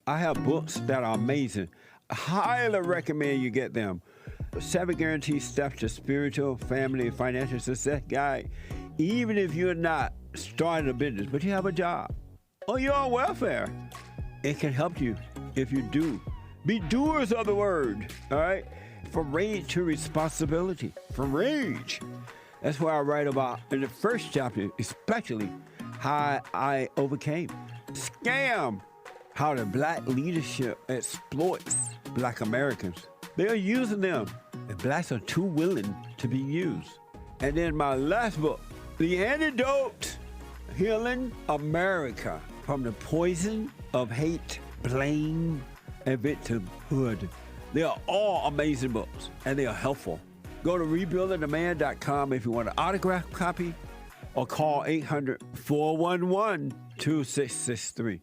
I have books that are amazing. I highly recommend you get them. 7 Guaranteed Steps to Spiritual, Family, and Financial Success Guide. Even if you're not starting a business, but you have a job, or you're on welfare, it can help you if you do. Be doers of the word, all right? From rage to responsibility. From rage. That's what I write about in the first chapter, especially how I overcame. Scam. How the black leadership exploits black Americans. They are using them. The blacks are too willing to be used. And then my last book, The Antidote, Healing America from the Poison of Hate, Blame, and Victimhood. They are all amazing books, and they are helpful. Go to rebuildingtheman.com if you want an autographed copy, or call 800-411-2663.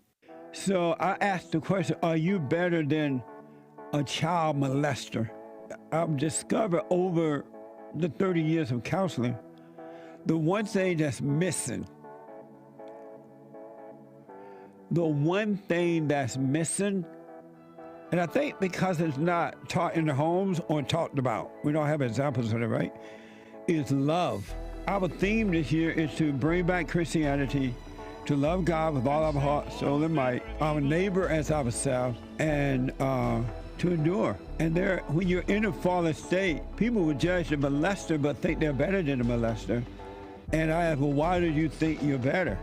So I asked the question, are you better than a child molester? I've discovered over the 30 years of counseling, the one thing that's missing, and I think because it's not taught in the homes or talked about, we don't have examples of it, right, is love. Our theme this year is to bring back Christianity, to love God with all our heart, soul, and might, our neighbor as ourselves, and to endure. And there, when you're in a fallen state, people will judge the molester but think they're better than the molester. And I ask, well, why do you think you're better?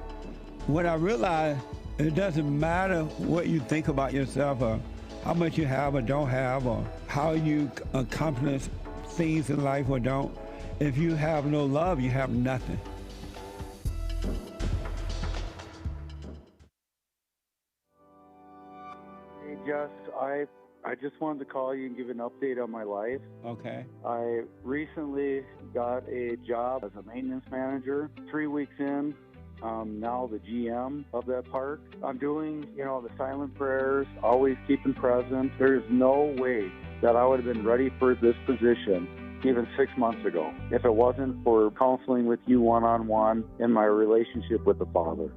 When I realized it doesn't matter what you think about yourself or how much you have or don't have or how you accomplish things in life or don't. If you have no love, you have nothing. Hey, Jess, I just wanted to call you and give an update on my life. Okay. I recently got a job as a maintenance manager. 3 weeks in, now the GM of that park. I'm doing, the silent prayers, always keeping present. There's no way that I would have been ready for this position even 6 months ago if it wasn't for counseling with you one-on-one in my relationship with the Father.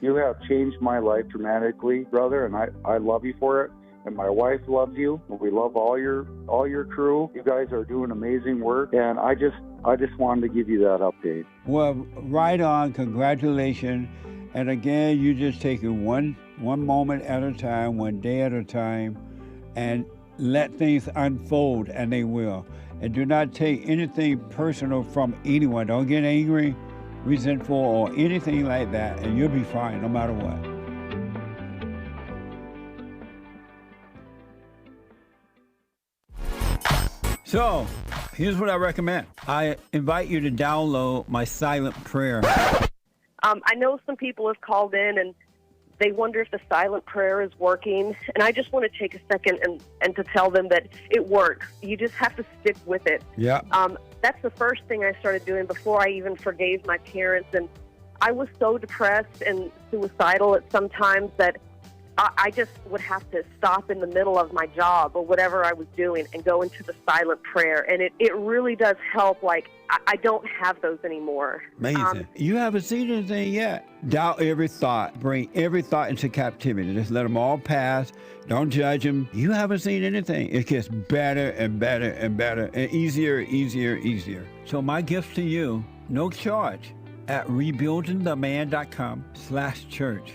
You have changed my life dramatically, brother, and I love you for it. And my wife loves you. We love all your crew. You guys are doing amazing work, and I just wanted to give you that update. Well, right on. Congratulations. And again, you just take it one moment at a time, one day at a time, and let things unfold, and they will. And do not take anything personal from anyone. Don't get angry, resentful, or anything like that, and you'll be fine no matter what. So, here's what I recommend. I invite you to download my silent prayer. I know some people have called in and they wonder if the silent prayer is working. And I just want to take a second and to tell them that it works. You just have to stick with it. Yeah. That's the first thing I started doing before I even forgave my parents. And I was so depressed and suicidal at some times that I just would have to stop in the middle of my job or whatever I was doing and go into the silent prayer. And it really does help. Like, I don't have those anymore. Amazing. You haven't seen anything yet. Doubt every thought. Bring every thought into captivity. Just let them all pass. Don't judge them. You haven't seen anything. It gets better and better and better and easier. So my gift to you, no charge, at rebuildingtheman.com/church.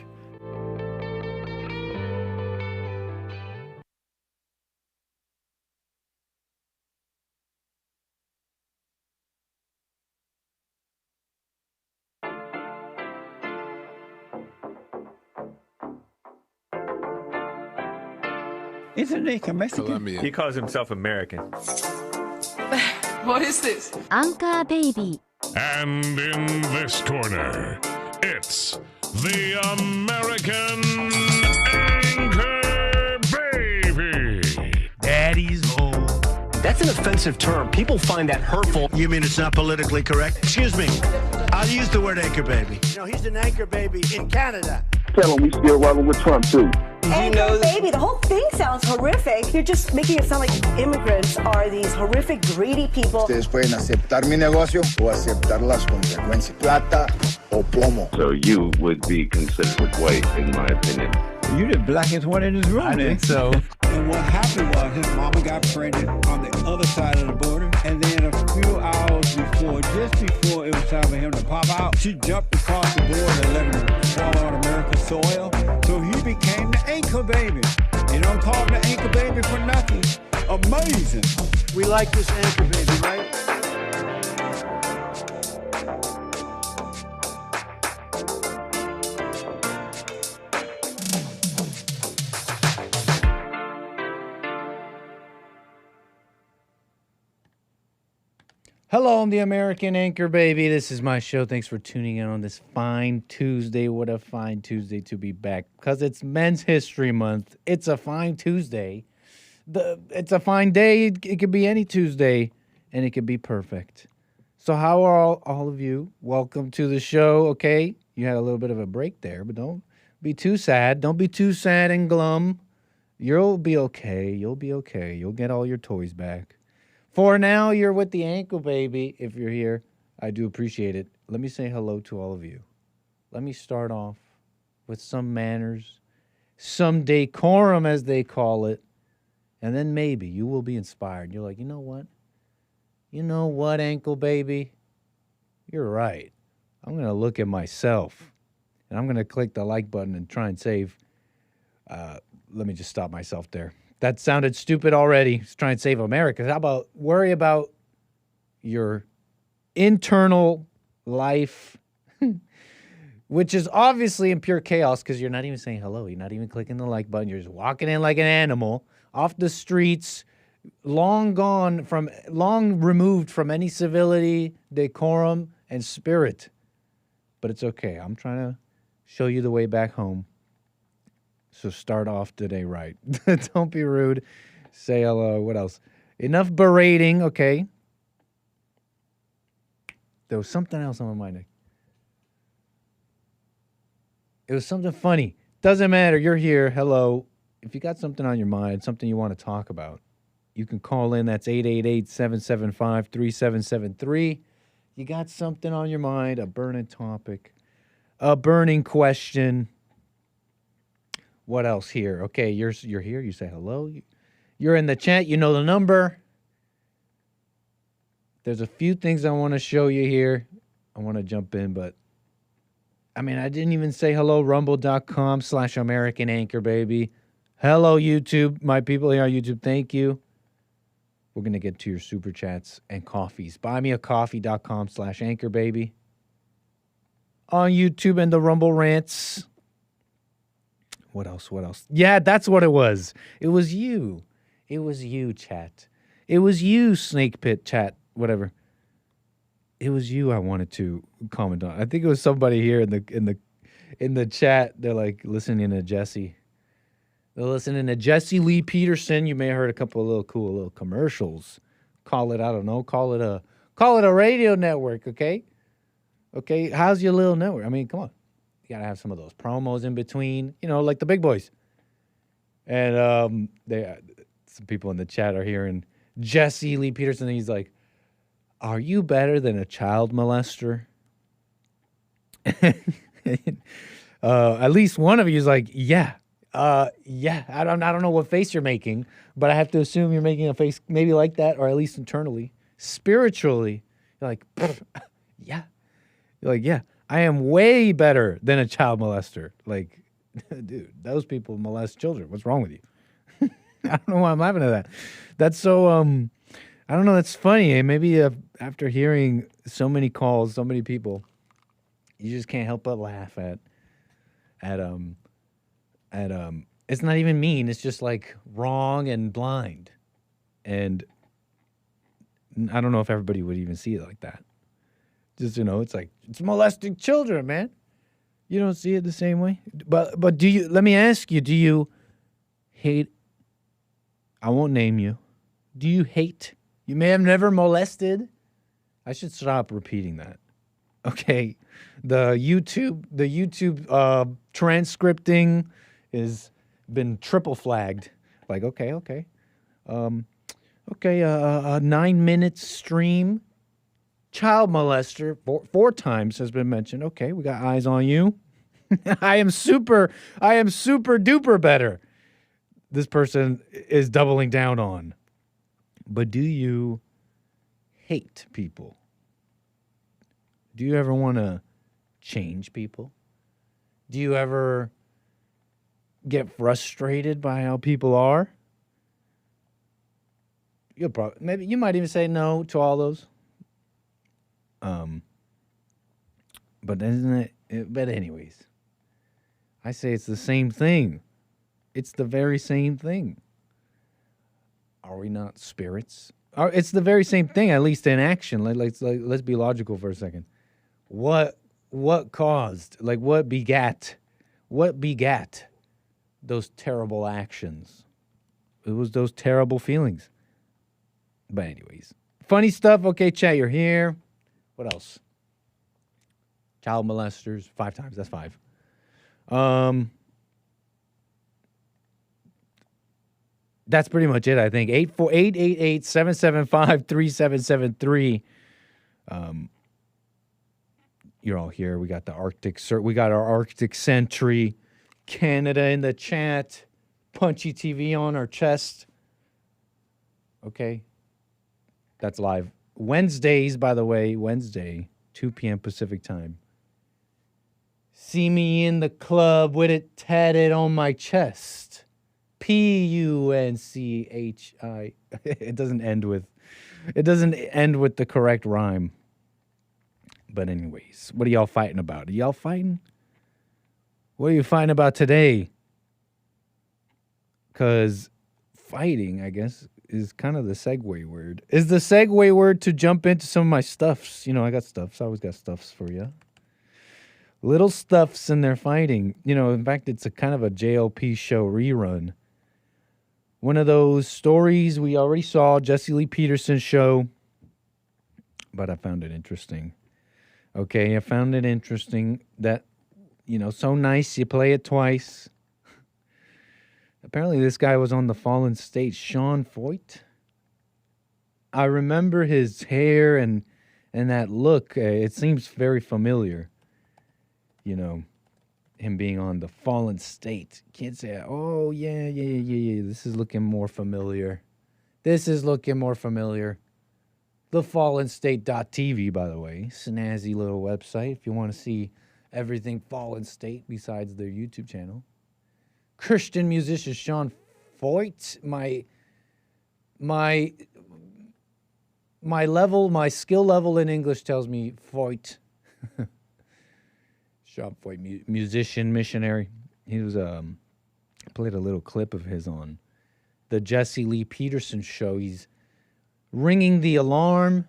Isn't he Mexican? Colombian. He calls himself American. What is this? Anchor Baby. And in this corner, it's the American Anchor Baby. Daddy's home. That's an offensive term. People find that hurtful. You mean it's not politically correct? Excuse me. I'll use the word anchor baby. He's an anchor baby in Canada. Tell him we still rolling with Trump, too. Anchor baby, the whole thing sounds horrific. You're just making it sound like immigrants are these horrific, greedy people. Ustedes pueden aceptar mi negocio o aceptar las consecuencias. Plata o plomo. So you would be considered white, in my opinion. You the blackest one in this room. I think so. And what happened was his mama got pregnant on the other side of the border, and then a few hours before, just before it was time for him to pop out, she jumped across the border and let him fall on American soil. So he became the anchor baby. You don't call him the anchor baby for nothing. Amazing. We like this anchor baby, right? Hello, I'm the American Anchor Baby. This is my show. Thanks for tuning in on this fine Tuesday. What a fine Tuesday to be back. Because it's Men's History Month. It's a fine Tuesday. It's a fine day. It could be any Tuesday, and it could be perfect. So how are all of you? Welcome to the show, okay? You had a little bit of a break there, but don't be too sad. Don't be too sad and glum. You'll be okay. You'll be okay. You'll get all your toys back. For now, you're with the Ankle Baby. If you're here, I do appreciate it. Let me say hello to all of you. Let me start off with some manners, some decorum, as they call it, and then maybe you will be inspired. You're like, you know what? You know what, Ankle Baby? You're right. I'm going to look at myself, and I'm going to click the like button and try and save. Let me just stop myself there. That sounded stupid already. Just try and save America. How about worry about your internal life, which is obviously in pure chaos because you're not even saying hello. You're not even clicking the like button. You're just walking in like an animal off the streets, long removed from any civility, decorum, and spirit. But it's okay. I'm trying to show you the way back home. So start off today right. Don't be rude. Say hello. What else? Enough berating, okay? There was something else on my mind. It was something funny. Doesn't matter. You're here. Hello. If you got something on your mind, something you want to talk about, you can call in. That's 888-775-3773. You got something on your mind, a burning topic, a burning question. What else here? Okay, you're here. You say hello. You're in the chat. You know the number. There's a few things I want to show you here. I want to jump in, but I mean, I didn't even say hello. Rumble.com/American Anchor Baby. Hello, YouTube. My people here on YouTube, thank you. We're going to get to your super chats and coffees. Buymeacoffee.com/Anchor Baby. On YouTube and the Rumble Rants. What else? Yeah, that's what it was. It was you. It was you, chat. It was you, Snake Pit chat, whatever. It was you I wanted to comment on. I think it was somebody here in the chat. They're like listening to Jesse. They're listening to Jesse Lee Peterson. You may have heard a couple of little commercials. Call it, I don't know, call it a radio network, okay? Okay, how's your little network? I mean, come on. You got to have some of those promos in between, like the big boys. And some people in the chat are hearing Jesse Lee Peterson. And he's like, are you better than a child molester? At least one of you is like, yeah. Yeah. I don't know what face you're making, but I have to assume you're making a face maybe like that, or at least internally. Spiritually, you're like, yeah. You're like, yeah. I am way better than a child molester. Like, dude, those people molest children. What's wrong with you? I don't know why I'm laughing at that. That's so, I don't know. That's funny. Maybe after hearing so many calls, so many people, you just can't help but laugh at it's not even mean. It's just like wrong and blind. And I don't know if everybody would even see it like that. Just, it's like, it's molesting children, man. You don't see it the same way? But let me ask you, do you hate, I won't name you. Do you hate, you may have never molested? I should stop repeating that. Okay. The YouTube transcripting has been triple flagged. Like, okay. A 9-minute stream. Child molester, four times has been mentioned. Okay, we got eyes on you. I am super duper better. This person is doubling down on. But do you hate people? Do you ever want to change people? Do you ever get frustrated by how people are? You'll probably, maybe you might even say no to all those. But isn't it? But anyways, I say it's the same thing. It's the very same thing. Are we not spirits? It's the very same thing, at least in action. Let's be logical for a second. What caused? Like what begat those terrible actions? It was those terrible feelings. But anyways, funny stuff. Okay, chat, you're here. What else? Child molesters, 5 times. That's 5. That's pretty much it, I think. 888-775-3773. You're all here. We got the Arctic. We got our Arctic Sentry, Canada in the chat, Punchy TV on our chest. Okay, that's live. Wednesdays, by the way, Wednesday, 2 p.m. Pacific time. See me in the club with it tatted on my chest. Punchi. It doesn't end with the correct rhyme. But anyways, what are y'all fighting about? Are y'all fighting? What are you fighting about today? Because fighting, I guess, is kind of the segue word. Is the segue word to jump into some of my stuffs. You know, I got stuffs. I always got stuffs for you. Little stuffs and they're fighting. You know, in fact, it's a kind of a JLP show rerun. One of those stories we already saw, Jesse Lee Peterson show. But I found it interesting. Okay, I found it interesting that, you know, so nice you play it twice. Apparently this guy was on the Fallen State, Sean Foyt. I remember his hair and that look. It seems very familiar. You know, him being on the Fallen State. Can't say, oh, yeah. This is looking more familiar. TheFallenState.tv, by the way. Snazzy little website if you want to see everything Fallen State besides their YouTube channel. Christian musician Sean Foyt. My skill level in English tells me Foyt. Sean Foyt, musician, missionary. He was played a little clip of his on the Jesse Lee Peterson show. He's ringing the alarm.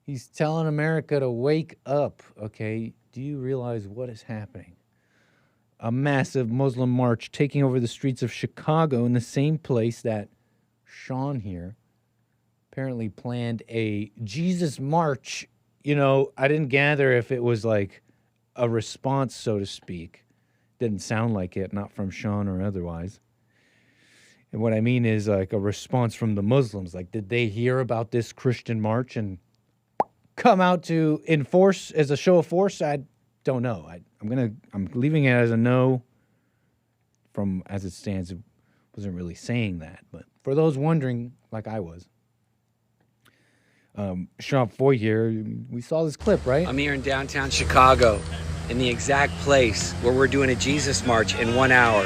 He's telling America to wake up. Okay, do you realize what is happening? A massive Muslim march taking over the streets of Chicago in the same place that Sean here apparently planned a Jesus march. You know, I didn't gather if it was like a response, so to speak. Didn't sound like it, not from Sean or otherwise. And what I mean is like a response from the Muslims. Like, did they hear about this Christian march and come out to enforce as a show of force? I don't know. I'm leaving it as a no. From as it stands, it wasn't really saying that. But for those wondering, like I was, Sean Foyt here, we saw this clip, right? I'm here in downtown Chicago, in the exact place where we're doing a Jesus march in 1 hour.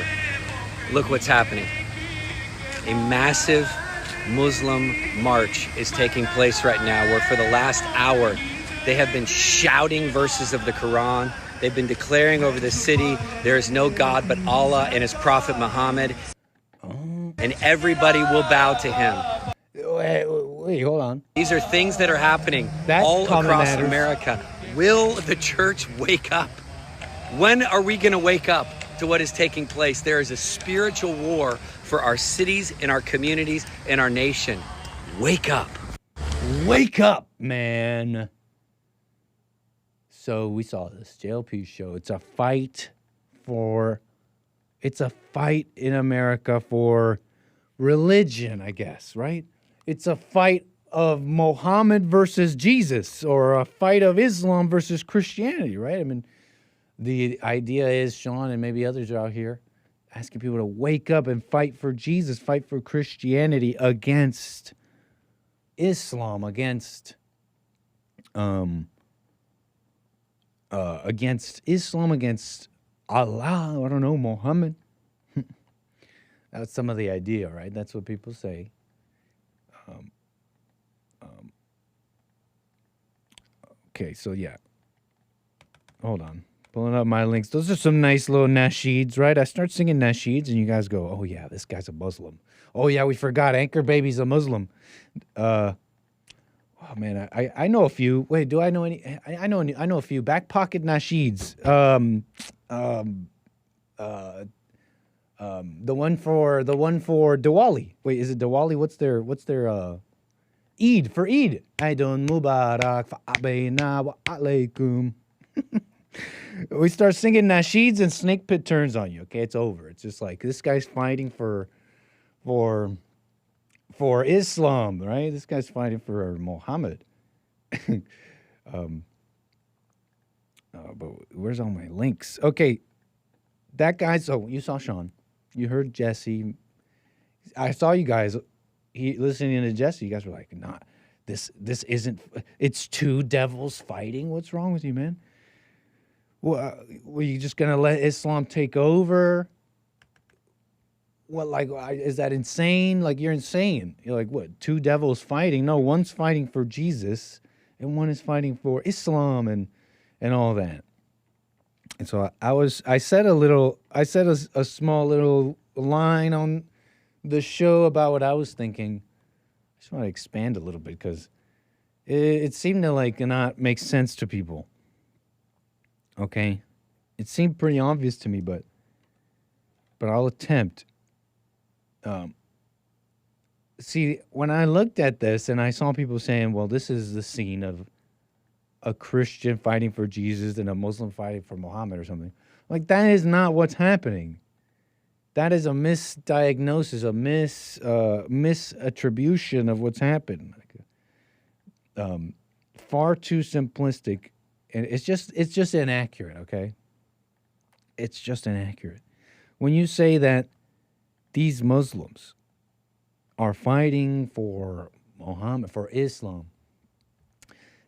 Look what's happening. A massive Muslim march is taking place right now, where for the last hour, they have been shouting verses of the Quran. They've been declaring over the city, there is no God but Allah and his prophet Muhammad. And everybody will bow to him. Wait, hold on. These are things that are happening all across America. Will the church wake up? When are we going to wake up to what is taking place? There is a spiritual war for our cities and our communities and our nation. Wake up. Wake up, man. So we saw this JLP show. It's a fight in America for religion, I guess, right? It's a fight of Muhammad versus Jesus, or a fight of Islam versus Christianity, right? I mean, The idea is, Sean and maybe others are out here asking people to wake up and fight for Jesus, fight for Christianity against Islam, against Islam, against Allah, I don't know, Muhammad. That's some of the idea, right? That's what people say. Okay, so yeah. Hold on. Pulling up my links. Those are some nice little nasheeds, right? I start singing nasheeds, and you guys go, oh, yeah, this guy's a Muslim. Oh, yeah, we forgot. Anchor Baby's a Muslim. Oh, man, I know a few. Wait, do I know any? I know a few. Back pocket nasheeds. The one for Diwali. Wait, is it Diwali? What's their Eid, for Eid. Eidun Mubarak fa'abayna wa alaykum. We start singing nasheeds and Snake Pit turns on you. Okay, it's over. It's just like this guy's fighting for Islam, right? This guy's fighting for Muhammad. But where's all my links? Okay, that guy. So you saw Sean. You heard Jesse. I saw you guys listening to Jesse. You guys were like, "Nah, this isn't. It's two devils fighting. What's wrong with you, man? Well, were you just gonna let Islam take over? What, like, is that insane? Like, you're insane. You're like, what? Two devils fighting? No, one's fighting for Jesus, and one is fighting for Islam, and all that." And so I said a small little line on the show about what I was thinking. I just want to expand a little bit because it seemed to like not make sense to people. Okay, it seemed pretty obvious to me, but I'll attempt. See, when I looked at this and I saw people saying, "Well, this is the scene of a Christian fighting for Jesus and a Muslim fighting for Muhammad," or something. Like, that is not what's happening. That is a misdiagnosis, a misattribution of what's happened. Far too simplistic, and it's just inaccurate. Okay, it's just inaccurate. When you say that these Muslims are fighting for Muhammad, for Islam,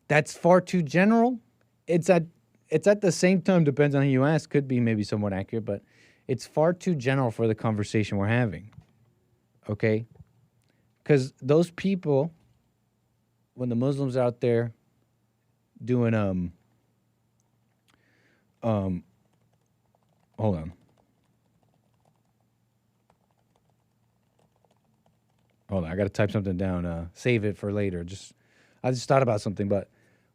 that's far too general. It's at the same time, depends on who you ask, could be maybe somewhat accurate, but it's far too general for the conversation we're having. Okay? Because those people, when the Muslims out there doing hold on. Hold on, I got to type something down. Save it for later. I just thought about something, but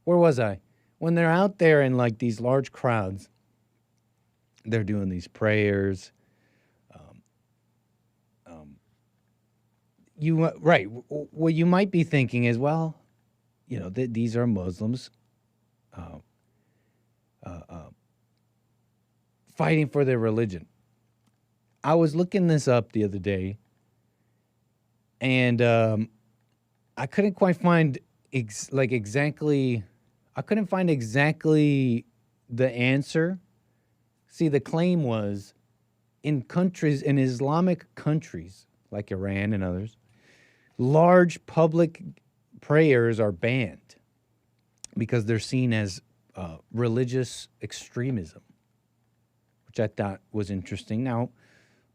where was I? When they're out there in like these large crowds, they're doing these prayers. Right. What you might be thinking is, well, you know, these are Muslims fighting for their religion. I was looking this up the other day, and I couldn't quite find exactly the answer. See, the claim was in Islamic countries like Iran and others, large public prayers are banned because they're seen as religious extremism, which I thought was interesting. Now,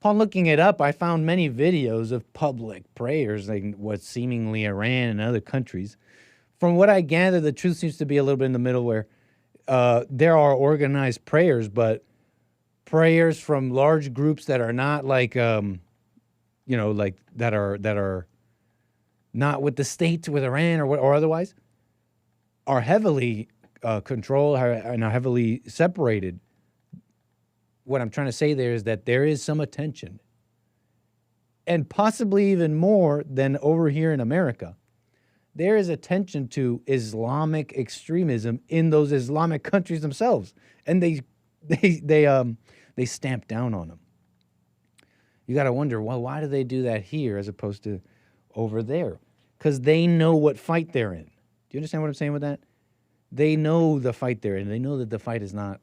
upon looking it up, I found many videos of public prayers, like what seemingly Iran and other countries. From what I gather, the truth seems to be a little bit in the middle, where there are organized prayers, but prayers from large groups that are not like, that are not with the state, with Iran or otherwise, are heavily controlled and are heavily separated. What I'm trying to say there is that there is some attention, and possibly even more than over here in America. There is attention to Islamic extremism in those Islamic countries themselves, and they stamp down on them. You got to wonder, well, why do they do that here as opposed to over there? Because they know what fight they're in. Do you understand what I'm saying with that? They know the fight they're in. They know that the fight is not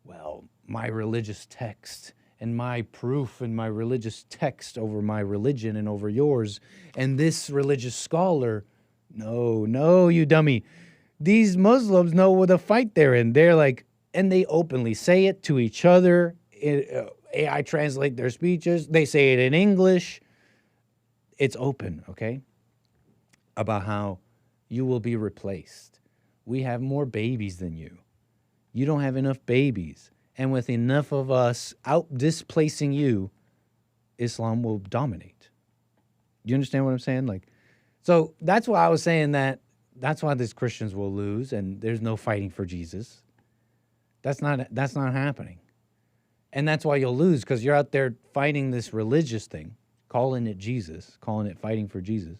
well, my religious text and my proof and my religious text over my religion and over yours, and this religious scholar. No, you dummy. These Muslims know what the fight they're in. They're like, and they openly say it to each other. AI translate their speeches. They say it in English. It's open, okay? About how you will be replaced. We have more babies than you. You don't have enough babies. And with enough of us out displacing you, Islam will dominate. You understand what I'm saying? Like, so that's why I was saying that's why these Christians will lose and there's no fighting for Jesus. That's not happening. And that's why you'll lose, because you're out there fighting this religious thing, calling it Jesus, calling it fighting for Jesus,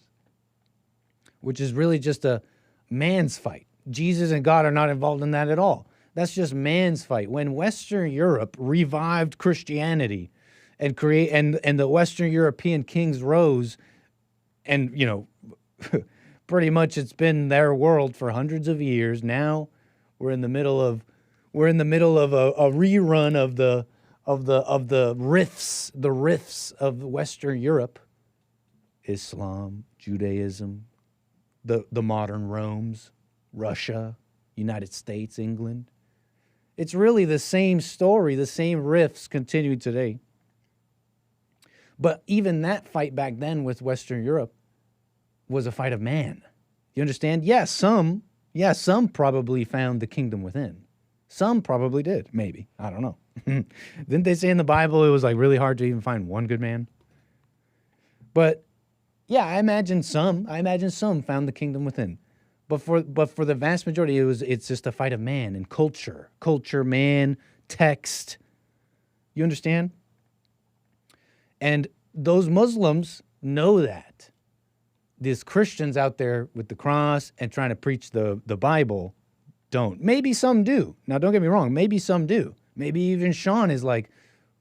which is really just a man's fight. Jesus and God are not involved in that at all. That's just man's fight. When Western Europe revived Christianity and the Western European kings rose, and pretty much it's been their world for hundreds of years. Now we're in the middle of a rerun of the rifts of Western Europe, Islam, Judaism, the modern Romes, Russia, United States, England. It's really the same story, the same rifts continue today. But even that fight back then with Western Europe was a fight of man. You understand? Yes, some probably found the kingdom within. Some probably did, maybe. I don't know. Didn't they say in the Bible it was like really hard to even find one good man? But yeah, I imagine some found the kingdom within. But for the vast majority, it's just a fight of man and culture, man, text. You understand? And those Muslims know that. These Christians out there with the cross and trying to preach the Bible don't. Maybe some do. Now, don't get me wrong. Maybe some do. Maybe even Sean is like,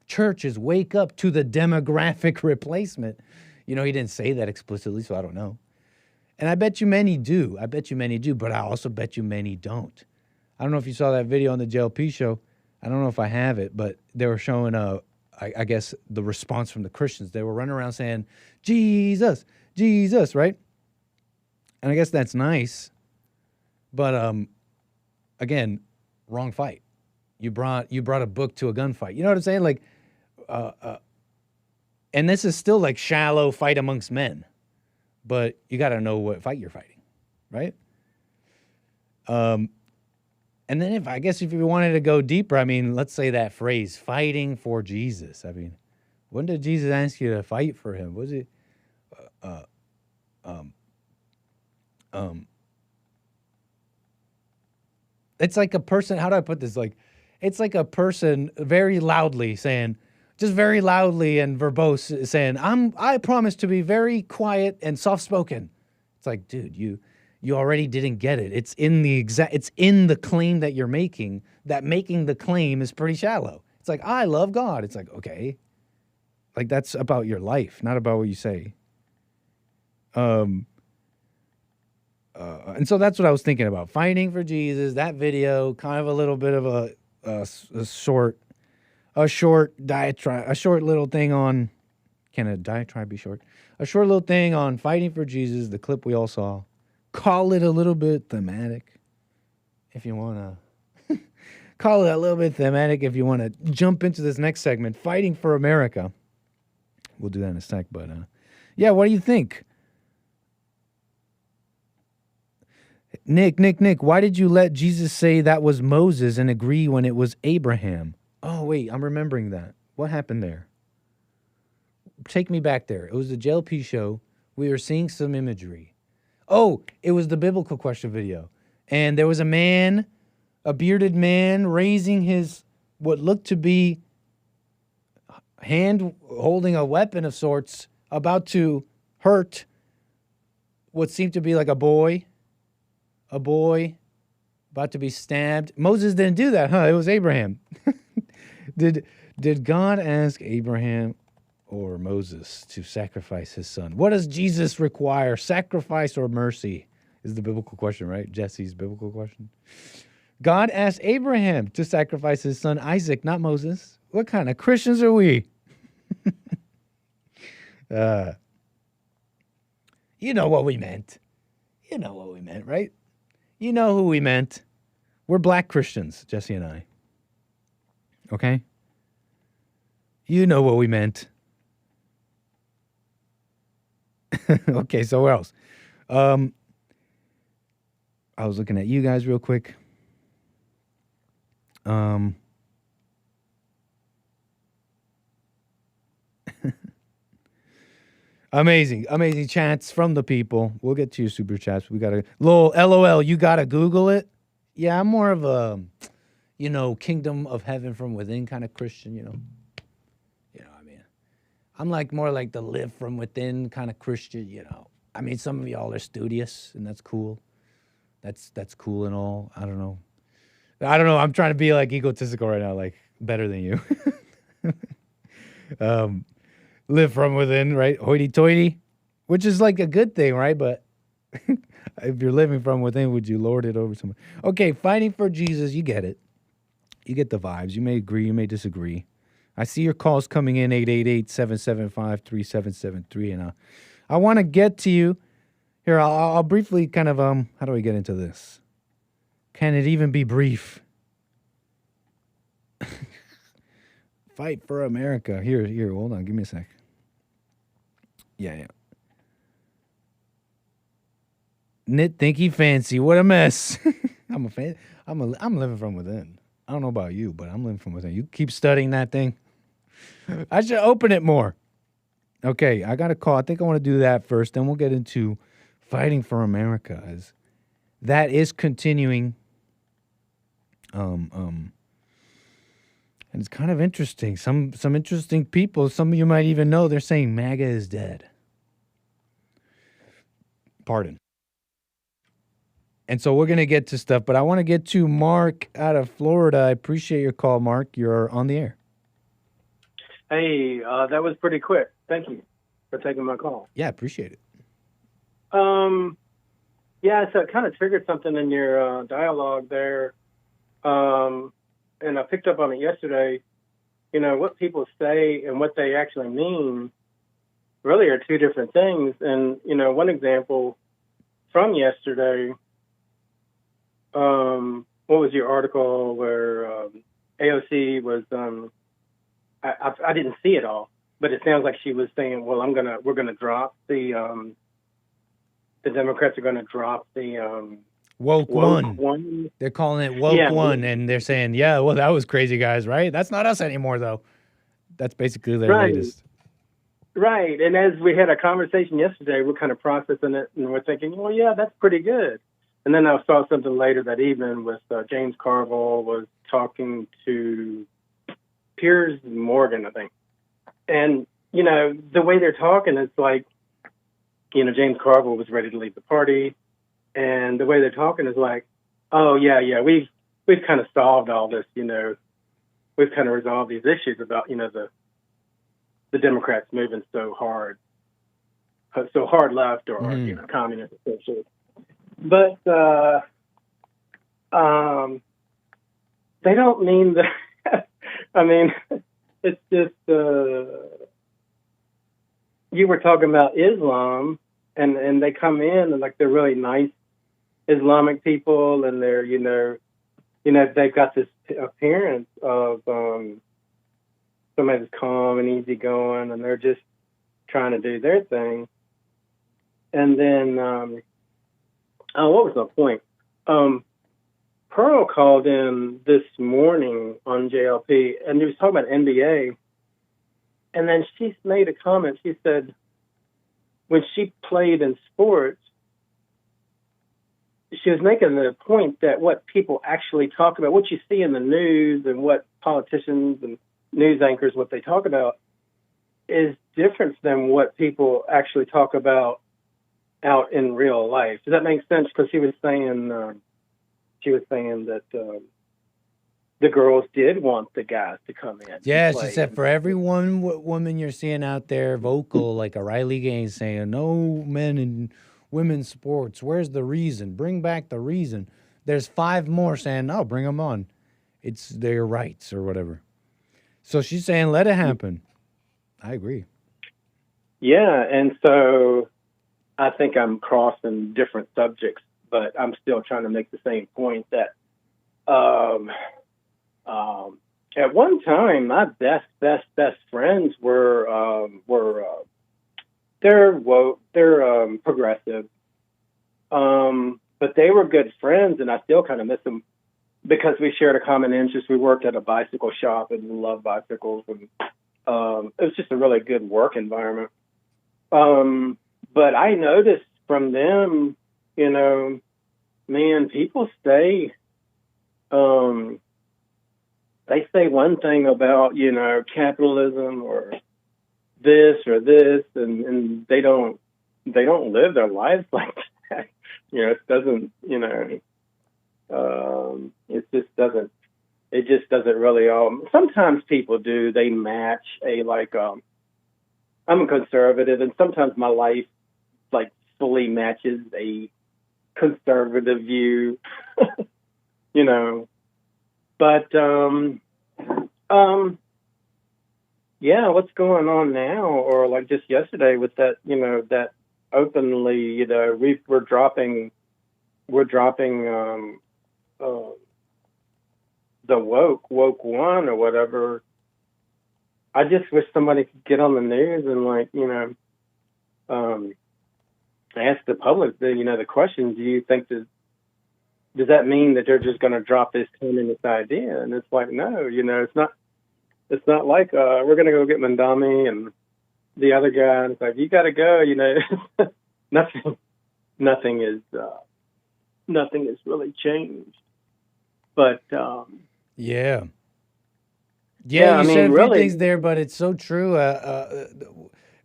churches, wake up to the demographic replacement. He didn't say that explicitly, so I don't know. And I bet you many do. But I also bet you many don't. I don't know if you saw that video on the JLP show. I don't know if I have it, but they were showing, I guess, the response from the Christians. They were running around saying, Jesus, Jesus, right? And I guess that's nice. But, again, wrong fight. You brought a book to a gunfight. You know what I'm saying? Like, and this is still like shallow fight amongst men. But you got to know what fight you're fighting, right? And then if you wanted to go deeper, I mean, let's say that phrase, fighting for Jesus. I mean, when did Jesus ask you to fight for him? Was it, it's like a person, how do I put this? Like, it's like a person very loudly saying, just very loudly and verbose saying, I promise to be very quiet and soft-spoken. It's like, dude, you already didn't get it. It's in the claim that you're making, that making the claim is pretty shallow. It's like, I love God. It's like, okay. Like, that's about your life, not about what you say. And so that's what I was thinking about. Fighting for Jesus, that video, kind of a little bit of a short diatribe, a short little thing on, can a diatribe be short? A short little thing on fighting for Jesus, the clip we all saw. Call it a little bit thematic, if you want to. Call it a little bit thematic if you want to jump into this next segment, Fighting for America. We'll do that in a sec, but yeah, what do you think? Nick, why did you let Jesus say that was Moses and agree when it was Abraham? Oh, wait, I'm remembering that. What happened there? Take me back there. It was the JLP show. We were seeing some imagery. Oh, it was the biblical question video. And there was a man, a bearded man, raising his, what looked to be hand holding a weapon of sorts, about to hurt what seemed to be like a boy about to be stabbed. Moses didn't do that, huh? It was Abraham. Did God ask Abraham or Moses to sacrifice his son? What does Jesus require, sacrifice or mercy? Is the biblical question, right? Jesse's biblical question. God asked Abraham to sacrifice his son Isaac, not Moses. What kind of Christians are we? You know what we meant. You know what we meant, right? You know who we meant. We're black Christians, Jesse and I. Okay? You know what we meant. Okay, so where else? I was looking at you guys real quick. Amazing chats from the people. We'll get to your super chats. We got a little LOL. You got to Google it. Yeah, I'm more of a, kingdom of heaven from within kind of Christian, You know what I mean? I'm like more like the live from within kind of Christian, I mean, some of y'all are studious, and that's cool. That's cool and all. I don't know. I'm trying to be like egotistical right now, like better than you. Live from within, right? Hoity-toity, which is like a good thing, right? But if you're living from within, would you lord it over someone? Okay, fighting for Jesus, you get it. You get the vibes. You may agree, you may disagree. I see your calls coming in, 888-775-3773, and I want to get to you. Here, I'll briefly kind of, how do I get into this? Can it even be brief? Fight for America. Here, hold on, give me a sec. Yeah. Knit thinky fancy. What a mess. I'm a fan. I'm living from within. I don't know about you, but I'm living from within. You keep studying that thing. I should open it more. Okay, I got a call. I think I want to do that first. Then we'll get into fighting for America, as that is continuing. And it's kind of interesting. Some interesting people. Some of you might even know. They're saying MAGA is dead. Pardon. And so we're going to get to stuff, but I want to get to Mark out of Florida. I appreciate your call, Mark. You're on the air. Hey, that was pretty quick. Thank you for taking my call. Yeah, appreciate it. Yeah, so it kind of triggered something in your dialogue there. And I picked up on it yesterday. What people say and what they actually mean really are two different things. And, one example from yesterday, what was your article where AOC was, I didn't see it all, but it sounds like she was saying, well, we're gonna drop the Democrats are gonna drop the woke one. They're calling it woke one, and they're saying, yeah, well, that was crazy, guys, right? That's not us anymore, though. That's basically their latest. Right, and as we had a conversation yesterday, we're kind of processing it, and we're thinking, well, yeah, that's pretty good. And then I saw something later that evening with James Carville was talking to Piers Morgan, I think. And, the way they're talking, it's like, James Carville was ready to leave the party. And the way they're talking is like, oh, yeah, we've kind of solved all this, We've kind of resolved these issues about, the Democrats moving so hard left or, communist, essentially. But they don't mean that. I mean, it's just, you were talking about Islam, and they come in and like they're really nice Islamic people, and they're, they've got this appearance of somebody that's calm and easygoing, and they're just trying to do their thing. And then, what was my point? Pearl called in this morning on JLP, and he was talking about NBA. And then she made a comment. She said, when she played in sports, she was making the point that what people actually talk about, what you see in the news and what politicians and news anchors, what they talk about, is different than what people actually talk about out in real life. Does that make sense? Because she was saying that the girls did want the guys to come in. Yeah, she said for every woman you're seeing out there vocal, like a Riley Gaines saying, no men in women's sports, where's the reason? Bring back the reason. there's 5 more saying, no, bring them on. It's their rights or whatever. So she's saying, let it happen. I agree. Yeah, and so I think I'm crossing different subjects, but I'm still trying to make the same point that at one time my best friends were they're woke, they're progressive, but they were good friends, and I still kind of miss them because we shared a common interest. We worked at a bicycle shop and we loved bicycles, and it was just a really good work environment. But I noticed from them, man, people say, they say one thing about, capitalism or this, and they don't live their lives like that. It doesn't, it just doesn't really, sometimes people do, they match I'm a conservative, and sometimes my life fully matches a conservative view, but yeah, what's going on now, or just yesterday with that, that openly, we're dropping the woke one or whatever. I just wish somebody could get on the news and ask the public the question, do you think does that mean that they're just going to drop this tune in this idea? And it's no, it's not like we're going to go get Mandami and the other guy, and it's you got to go, nothing is really changed. But yeah, you I mean, said a few really things there, but it's so true.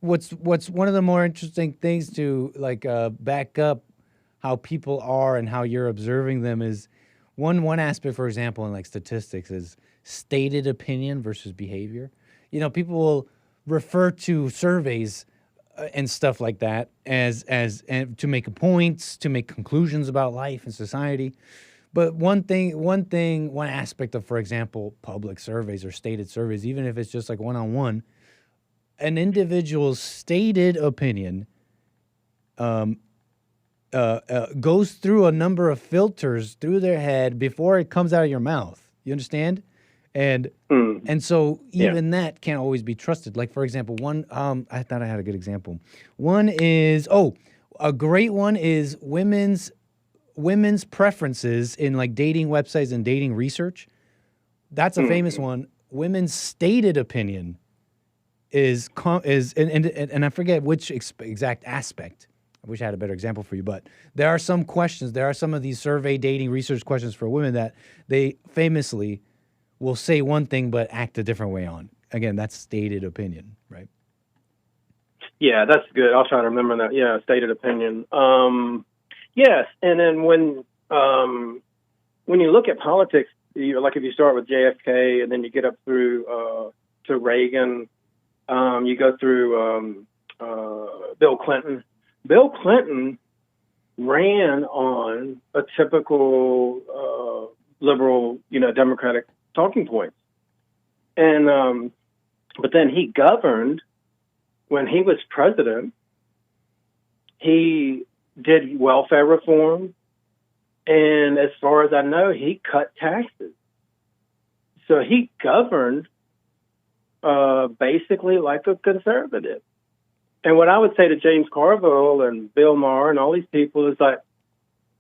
What's one of the more interesting things to back up how people are and how you're observing them is one aspect, for example, in statistics is stated opinion versus behavior. People will refer to surveys and stuff like that as to make points, to make conclusions about life and society. But one aspect of, for example, public surveys or stated surveys, even if it's just one-on-one, an individual's stated opinion goes through a number of filters through their head before it comes out of your mouth. You understand? And so even that can't always be trusted. For example, one, I thought I had a good example. One is, a great one is women's preferences in dating websites and dating research. That's a famous one. Women's stated opinion is and I forget which exact aspect. I wish I had a better example for you, but there are some questions. There are some of these survey dating research questions for women that they famously will say one thing but act a different way on. Again, that's stated opinion, right? Yeah, that's good. I'll try to remember that. Yeah, stated opinion. Yes, and then when you look at politics, if you start with JFK and then you get up through to Reagan, you go through Bill Clinton. Bill Clinton ran on a typical liberal, Democratic talking points, and but then he governed when he was president. He did welfare reform, and as far as I know, he cut taxes. So he governed basically like a conservative. And what I would say to James Carville and Bill Maher and all these people is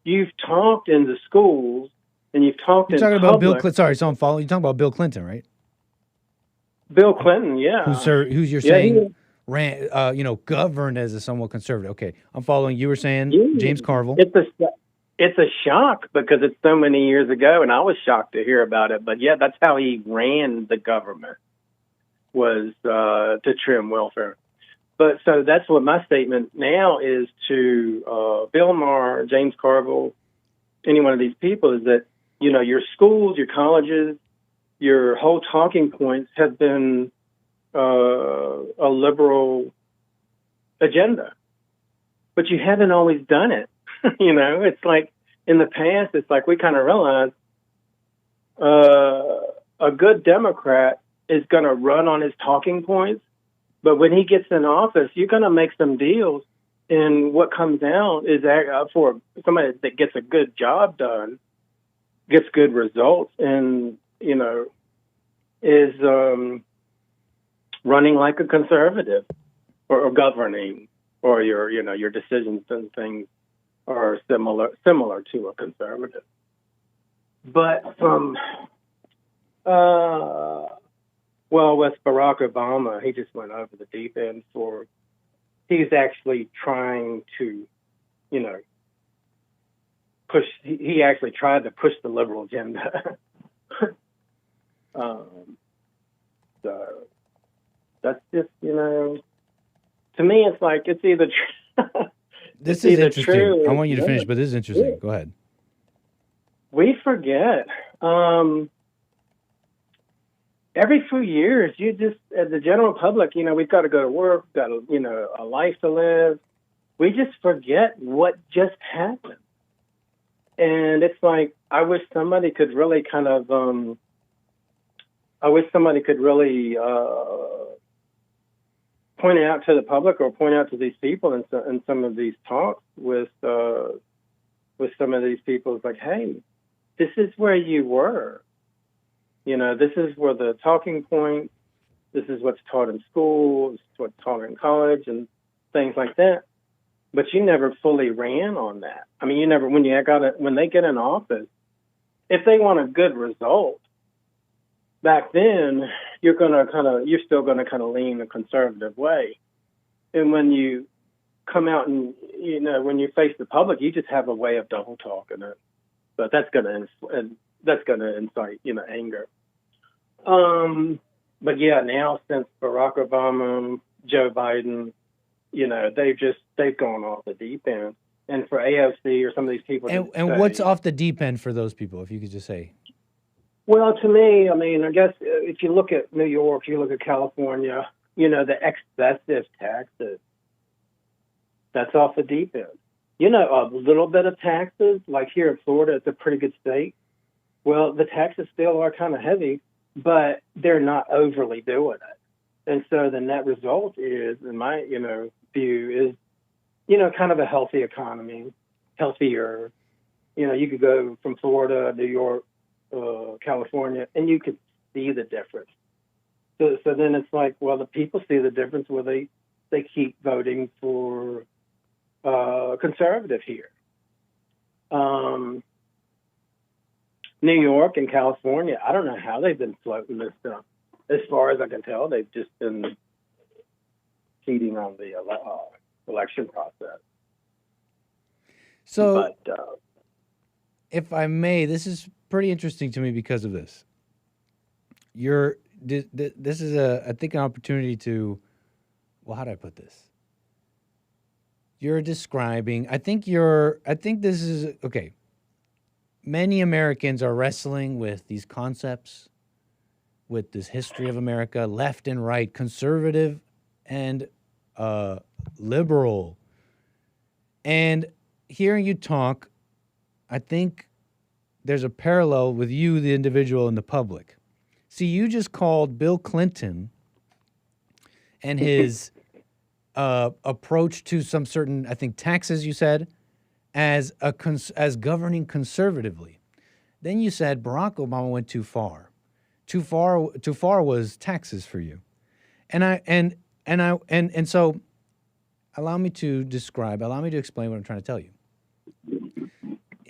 you've talked in the schools and you've talked in public. You're talking about Bill Clinton. Sorry, so I'm following. You're talking about Bill Clinton, right? Bill Clinton, yeah. Who's you're saying ran, governed as a somewhat conservative. Okay, I'm following. You were saying James Carville. It's a shock because it's so many years ago, and I was shocked to hear about it. But yeah, that's how he ran the government, was to trim welfare. But so that's what my statement now is to Bill Maher, James Carville, any one of these people, is that, your schools, your colleges, your whole talking points have been a liberal agenda. But you haven't always done it. It's in the past, it's like we kind of realized a good Democrat is going to run on his talking points, but when he gets in office, you're going to make some deals, and what comes out is for somebody that gets a good job done, gets good results, and is running like a conservative, or governing, or your decisions and things are similar to a conservative. But from with Barack Obama, he just went over the deep end. He's actually trying to, push. He actually tried to push the liberal agenda. So that's just, to me, it's like it's either. This is interesting. I want you to finish, but this is interesting. Yeah. Go ahead. We forget. Every few years, you just, as the general public, we've got to go to work, got a life to live. We just forget what just happened. And it's like, I wish somebody could really point it out to the public, or point out to these people in some of these talks with some of these people. It's like, hey, this is where you were. This is where the talking point, this is what's taught in school, this is what's taught in college and things like that. But you never fully ran on that. I mean, when they get in office, if they want a good result, back then you're still gonna kind of lean a conservative way. And when you come out and when you face the public, you just have a way of double talking it. But that's gonna incite anger. But yeah, now since Barack Obama, Joe Biden, they've gone off the deep end. And for AOC or some of these people, and what's off the deep end for those people, if you could just say? Well, to me, I mean, I guess if you look at New York, you look at California, the excessive taxes, that's off the deep end. A little bit of taxes, like here in Florida, it's a pretty good state. Well, the taxes still are kind of heavy, but they're not overly doing it. And so the net result is, in my, view, is, kind of a healthy economy, healthier. You could go from Florida, New York, California, and you could see the difference. So then it's like, well, the people see the difference where they keep voting for conservative here. New York and California, I don't know how they've been floating this stuff. As far as I can tell, they've just been cheating on the election process. So, if I may, this is pretty interesting to me because of this. This is I think an opportunity to, well, how do I put this? You're describing, I think this is, okay. Many Americans are wrestling with these concepts, with this history of America, left and right, conservative and liberal. And hearing you talk, I think there's a parallel with you, the individual, and the public. See, you just called Bill Clinton and his approach to some certain, I think, taxes, you said, as governing conservatively. Then you said Barack Obama went too far. Too far was taxes for you. And so allow me to explain what I'm trying to tell you.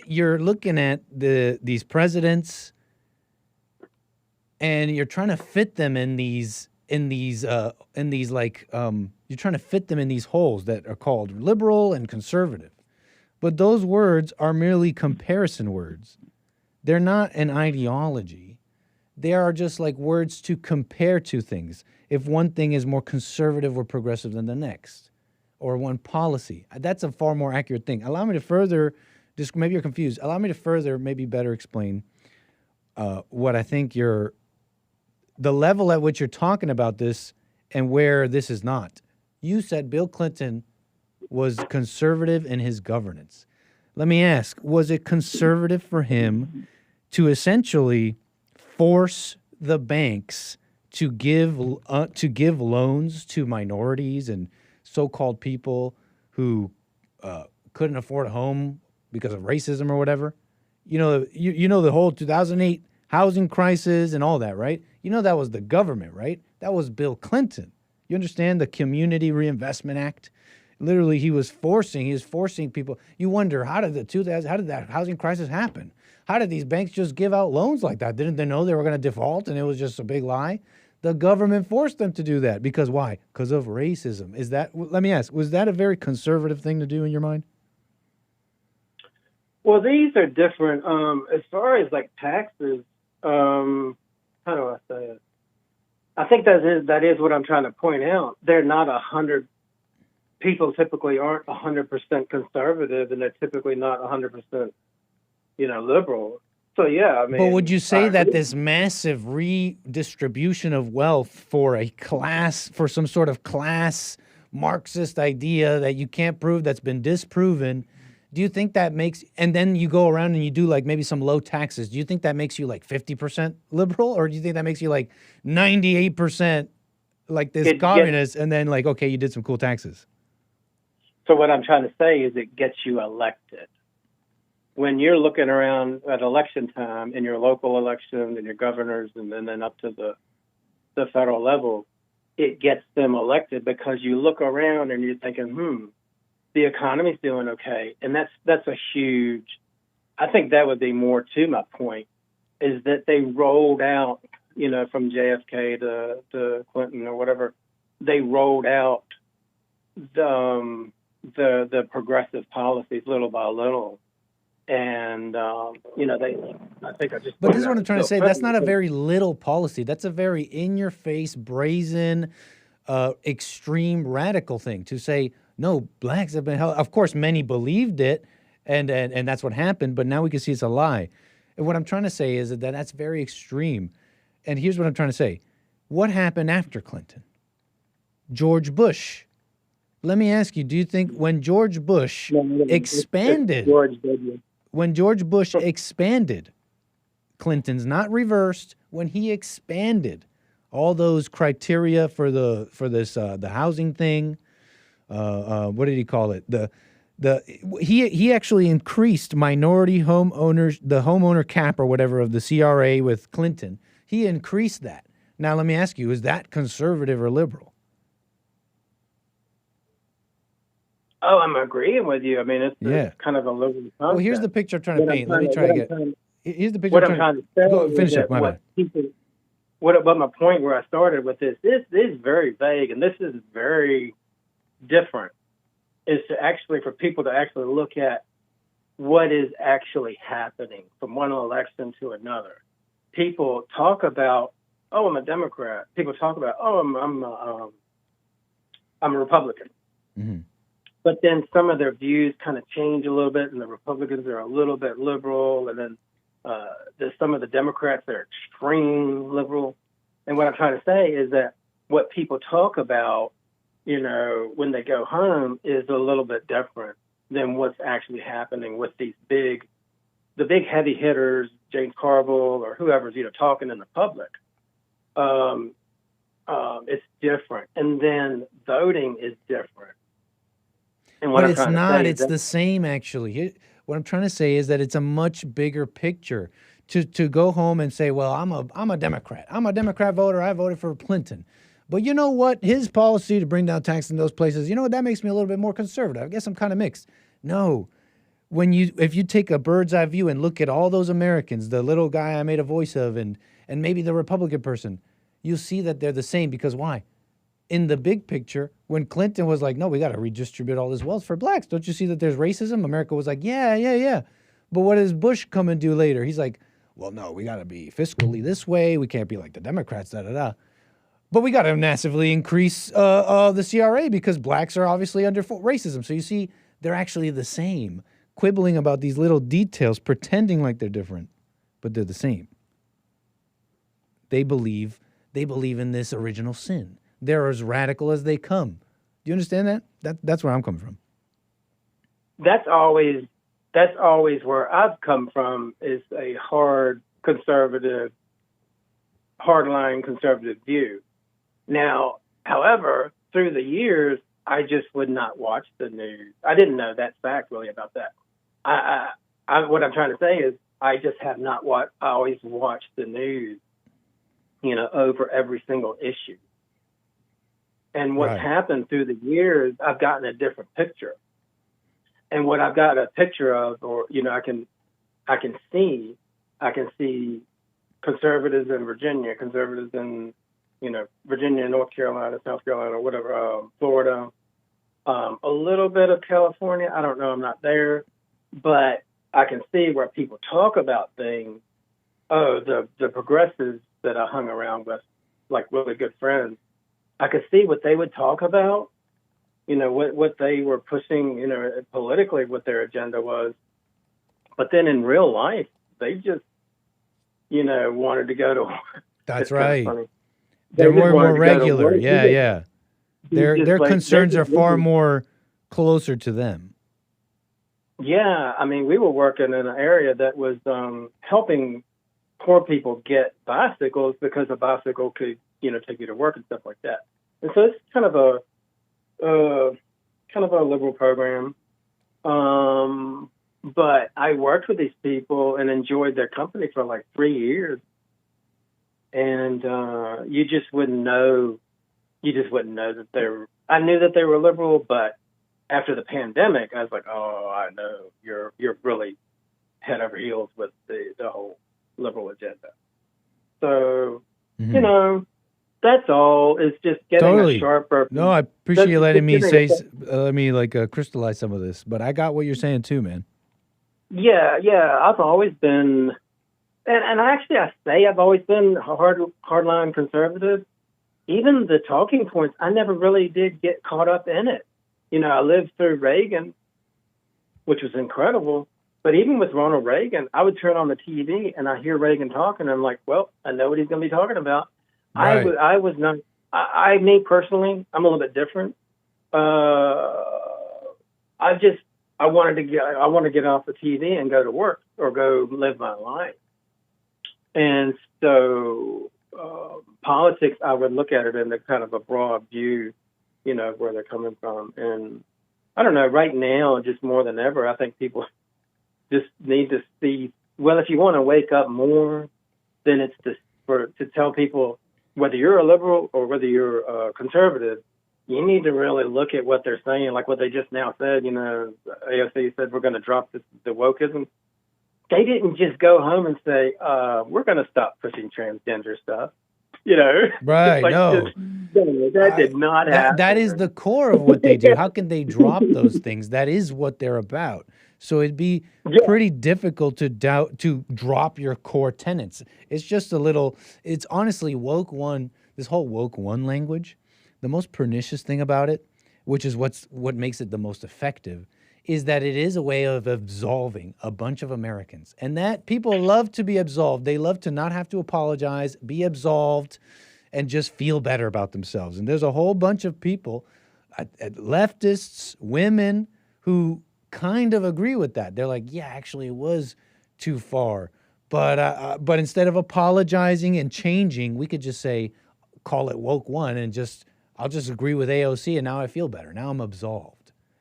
You're looking at these presidents, and you're trying to fit them in these you're trying to fit them in these holes that are called liberal and conservative. But those words are merely comparison words. They're not an ideology. They are just like words to compare two things. If one thing is more conservative or progressive than the next, or one policy, that's a far more accurate thing. Allow me to further, just maybe you're confused. Allow me to further, maybe better explain what I think the level at which you're talking about this and where this is not. You said Bill Clinton was conservative in his governance. Let me ask, was it conservative for him to essentially force the banks to give loans to minorities and so-called people who couldn't afford a home because of racism or whatever? You know the whole 2008 housing crisis and all that, right? You know that was the government, right? That was Bill Clinton. You understand the Community Reinvestment Act? Literally, he was forcing people. You wonder, how did that housing crisis happen? How did these banks just give out loans like that? Didn't they know they were going to default and it was just a big lie? The government forced them to do that. Because why? Because of racism. Let me ask, was that a very conservative thing to do in your mind? Well, these are different. As far as like taxes, how do I say it? I think that is what I'm trying to point out. They're not 100. People typically aren't 100% conservative, and they're typically not 100%, liberal. So yeah, I mean. But would you say that this massive redistribution of wealth for some sort of class Marxist idea that you can't prove, that's been disproven? Do you think that makes, and then you go around and you do like maybe some low taxes, do you think that makes you like 50% liberal, or do you think that makes you like 98% like this communist, and then like, okay, you did some cool taxes? So what I'm trying to say is it gets you elected. When you're looking around at election time in your local election and your governors and then up to the federal level, it gets them elected because you look around and you're thinking, the economy's doing okay. And that's a huge, I think that would be more to my point, is that they rolled out, from JFK to Clinton or whatever, they rolled out the progressive policies little by little. And, I think I just... But this is what I'm trying to say. That's not a very little policy. That's a very in-your-face, brazen, extreme, radical thing to say, no, blacks have been held. Of course, many believed it, and that's what happened, but now we can see it's a lie. And what I'm trying to say is that that's very extreme. And here's what I'm trying to say. What happened after Clinton? George Bush. Let me ask you, do you think when George Bush expanded, Clinton's not reversed, when he expanded all those criteria for the housing thing, what did he call it? He actually increased minority homeowners, the homeowner cap or whatever of the CRA with Clinton. He increased that. Now let me ask you, is that conservative or liberal? Oh, I'm agreeing with you. I mean, it's kind of a liberal concept. Well, here's the picture I'm trying to paint. Let me try to get. Here's the picture. What I'm trying to say. Go finish up. My bad. What my point where I started with this is very vague, and this is very different. Is to actually for people to actually look at what is actually happening from one election to another. People talk about, oh, I'm a Democrat. People talk about, oh, I'm a Republican. Mm-hmm. But then some of their views kind of change a little bit, and the Republicans are a little bit liberal, and then there's some of the Democrats that are extreme liberal. And what I'm trying to say is that what people talk about, when they go home is a little bit different than what's actually happening with the big heavy hitters, James Carville or whoever's, talking in the public. It's different. And then voting is different. But it's not. It's the same, actually. What I'm trying to say is that it's a much bigger picture. To go home and say, well, I'm a Democrat. I'm a Democrat voter. I voted for Clinton. But you know what? His policy to bring down taxes in those places, that makes me a little bit more conservative. I guess I'm kind of mixed. No. If you take a bird's eye view and look at all those Americans, the little guy I made a voice of, and maybe the Republican person, you'll see that they're the same. Because why? In the big picture, when Clinton was like, no, we got to redistribute all this wealth for blacks. Don't you see that there's racism? America was like, yeah. But what does Bush come and do later? He's like, well, no, we got to be fiscally this way. We can't be like the Democrats, da-da-da. But we got to massively increase the CRA because blacks are obviously under racism. So you see, they're actually the same, quibbling about these little details, pretending like they're different, but they're the same. They believe in this original sin. They're as radical as they come. Do you understand that? That's where I'm coming from. That's always that's always where I've come from, is a hardline conservative view. Now, however, through the years, I just would not watch the news. I didn't know that fact really about that. What I'm trying to say is I just have not always watched the news, over every single issue. And what's happened through the years, I've gotten a different picture. And what I've got a picture of, or I can see conservatives in Virginia, conservatives in Virginia, North Carolina, South Carolina, whatever, Florida, a little bit of California. I don't know, I'm not there, but I can see where people talk about things. Oh, the progressives that I hung around with, like really good friends, I could see what they would talk about. What they were pushing, politically, what their agenda was. But then in real life, they just, wanted to go to work. That's right. They're more regular. Yeah. Their concerns are far more closer to them. Yeah. I mean, we were working in an area that was helping poor people get bicycles because a bicycle could, take you to work and stuff like that. And so it's kind of a liberal program. But I worked with these people and enjoyed their company for like 3 years. And you just wouldn't know that I knew that they were liberal, but after the pandemic, I was like, oh, I know you're really head over heels with the whole liberal agenda. So, that's all. It's just getting a sharper. No, I appreciate you letting me crystallize some of this, but I got what you're saying too, man. Yeah. I've always been, and actually I say I've always been hardline conservative. Even the talking points, I never really did get caught up in it. I lived through Reagan, which was incredible. But even with Ronald Reagan, I would turn on the TV and I hear Reagan talking, and I'm like, well, I know what he's going to be talking about. Right. I was not. Me personally, I'm a little bit different. I want to get off the TV and go to work or go live my life. And so politics, I would look at it in a kind of a broad view, where they're coming from. And I don't know. Right now, just more than ever, I think people just need to see. Well, if you want to wake up more, then it's to tell people, whether you're a liberal or whether you're a conservative, you need to really look at what they're saying, like what they just now said. AOC said we're going to drop the wokeism. They didn't just go home and say, we're going to stop pushing transgender stuff. Right, no. That did not happen. That is the core of what they do. How can they drop those things? That is what they're about. So it'd be pretty difficult to drop your core tenets. It's just it's honestly woke one, this whole woke one language, the most pernicious thing about it, which is what makes it the most effective, is that it is a way of absolving a bunch of Americans. And that people love to be absolved. They love to not have to apologize, be absolved, and just feel better about themselves. And there's a whole bunch of people, leftists, women, who kind of agree with that. They're like, yeah, actually it was too far. But instead of apologizing and changing, we could just call it woke one, and I'll just agree with AOC, and now I feel better. Now I'm absolved.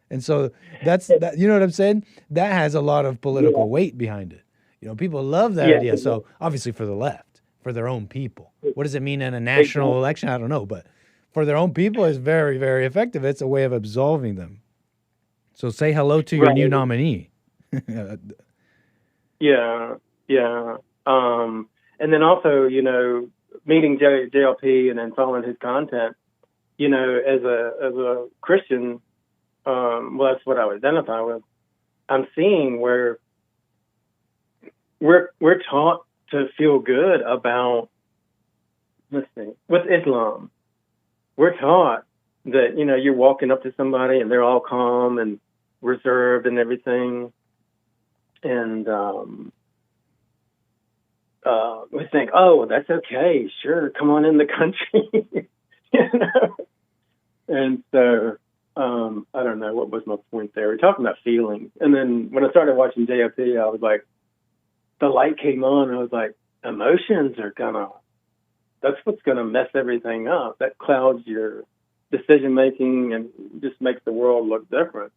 And so that's that. You know what I'm saying? That has a lot of political weight behind it. People love that idea. So obviously for the left, for their own people. What does it mean in a national election? I don't know. But for their own people, it's very, very effective. It's a way of absolving them. So say hello to your new nominee. Yeah. And then also, meeting JLP and then following his content, as a Christian, well, that's what I would identify with. I'm seeing where we're taught to feel good about, with Islam. We're taught that, you're walking up to somebody and they're all calm and reserved and everything. And we think, oh, that's okay. Sure. Come on in the country. And so I don't know, what was my point there? We're talking about feelings. And then when I started watching JFP, I was like, the light came on, and I was like, emotions are that's what's gonna mess everything up. That clouds your decision making and just makes the world look different.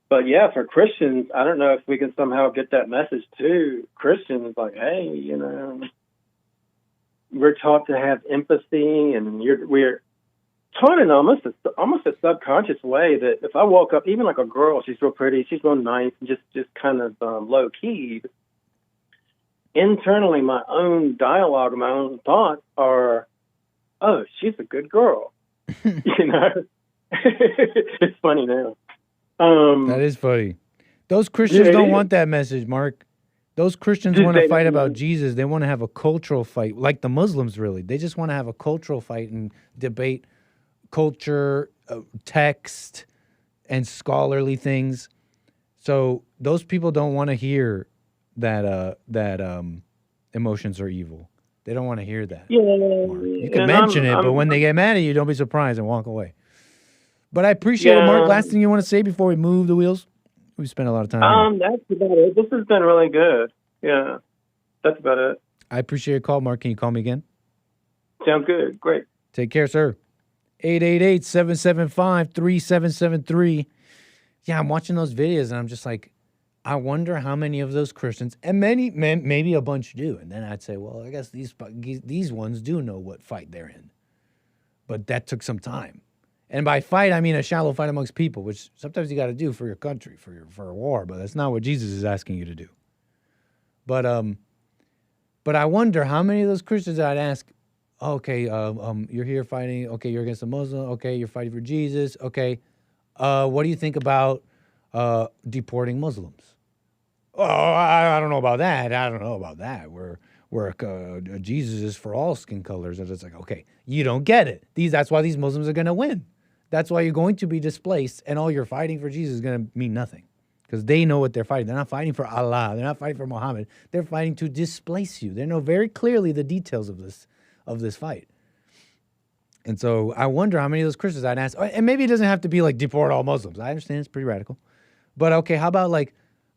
But yeah, for Christians, I don't know if we can somehow get that message to Christians, like, hey, we're taught to have empathy, and we're taught in almost a subconscious way that if I walk up, even like a girl, she's real pretty, she's real nice, and just kind of low key. Internally, my own dialogue and my own thoughts are, "Oh, she's a good girl." It's funny now. That is funny. Those Christians don't want that message, Mark. Those Christians want to fight about Jesus. They want to have a cultural fight, like the Muslims, really. They just want to have a cultural fight and debate culture, text, and scholarly things. So those people don't want to hear that emotions are evil. They don't want to hear that. Yeah, Mark. You can mention it, but when they get mad at you, don't be surprised and walk away. But I appreciate it, Mark. Last thing you want to say before we move the wheels? We spent a lot of time here. That's about it. This has been really good. Yeah, that's about it. I appreciate your call, Mark. Can you call me again? Sounds good. Great. Take care, sir. 888-775-3773. Yeah, I'm watching those videos, and I'm just like, I wonder how many of those Christians, and maybe a bunch do. And then I'd say, well, I guess these ones do know what fight they're in. But that took some time. And by fight, I mean a shallow fight amongst people, which sometimes you got to do for your country, for a war. But that's not what Jesus is asking you to do. But I wonder how many of those Christians I'd ask, okay, you're here fighting. Okay, you're against a Muslim. Okay, you're fighting for Jesus. Okay, what do you think about deporting Muslims? Oh, I don't know about that. I don't know about that. Where Jesus is for all skin colors. And it's like, okay, you don't get it. That's why these Muslims are going to win. That's why you're going to be displaced, and all your fighting for Jesus is going to mean nothing. Because they know what they're fighting. They're not fighting for Allah. They're not fighting for Muhammad. They're fighting to displace you. They know very clearly the details of this fight. And so I wonder how many of those Christians I'd ask, and maybe it doesn't have to be like deport all Muslims. I understand it's pretty radical. But okay, how about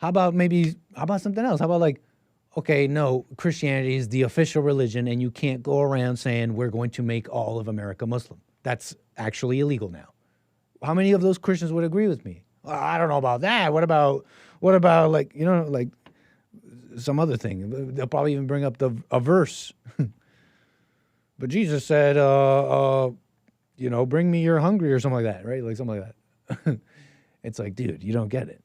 something else? How about like, okay, no, Christianity is the official religion, and you can't go around saying we're going to make all of America Muslim. That's actually illegal now. How many of those Christians would agree with me? Well, I don't know about that. What about like, like some other thing? They'll probably even bring up a verse. But Jesus said, bring me you're hungry or something like that, right? Like something like that. It's like, dude, you don't get it.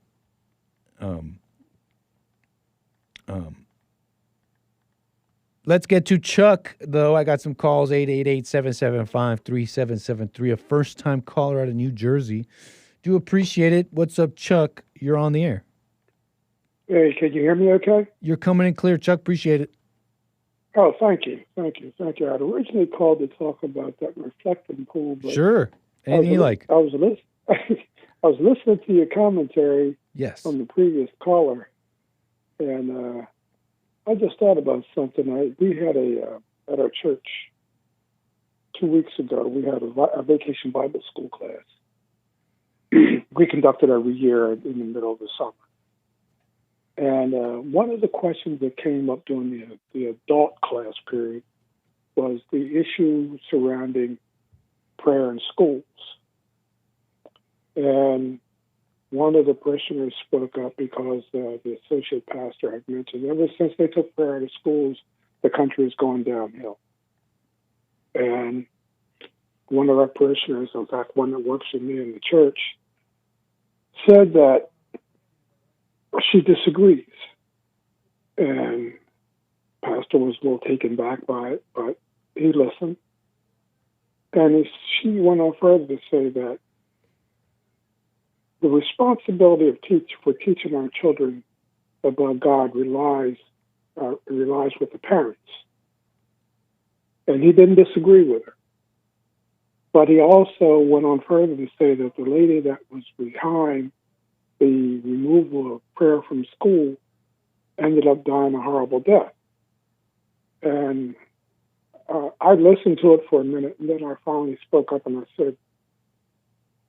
Let's get to Chuck, though. I got some calls, 888-775-3773, a first-time caller out of New Jersey. Do appreciate it. What's up, Chuck? You're on the air. Hey, can you hear me okay? You're coming in clear, Chuck. Appreciate it. Oh, thank you. Thank you. Thank you. I'd originally called to talk about that reflecting pool. But sure. Anything you like. I was listening to your commentary from the previous caller, and I just thought about something. We had at our church 2 weeks ago, we had a vacation Bible school class. We conducted every year in the middle of the summer. And one of the questions that came up during the adult class period was the issue surrounding prayer in schools. And one of the parishioners spoke up because the associate pastor had mentioned ever since they took prayer to schools, the country is going downhill. And one of our parishioners, in fact, one that works with me in the church, said that she disagrees. And pastor was a little taken back by it, but he listened. And she went on further to say that the responsibility for teaching our children about God relies with the parents. And he didn't disagree with her. But he also went on further to say that the lady that was behind the removal of prayer from school ended up dying a horrible death. And I listened to it for a minute, and then I finally spoke up and I said,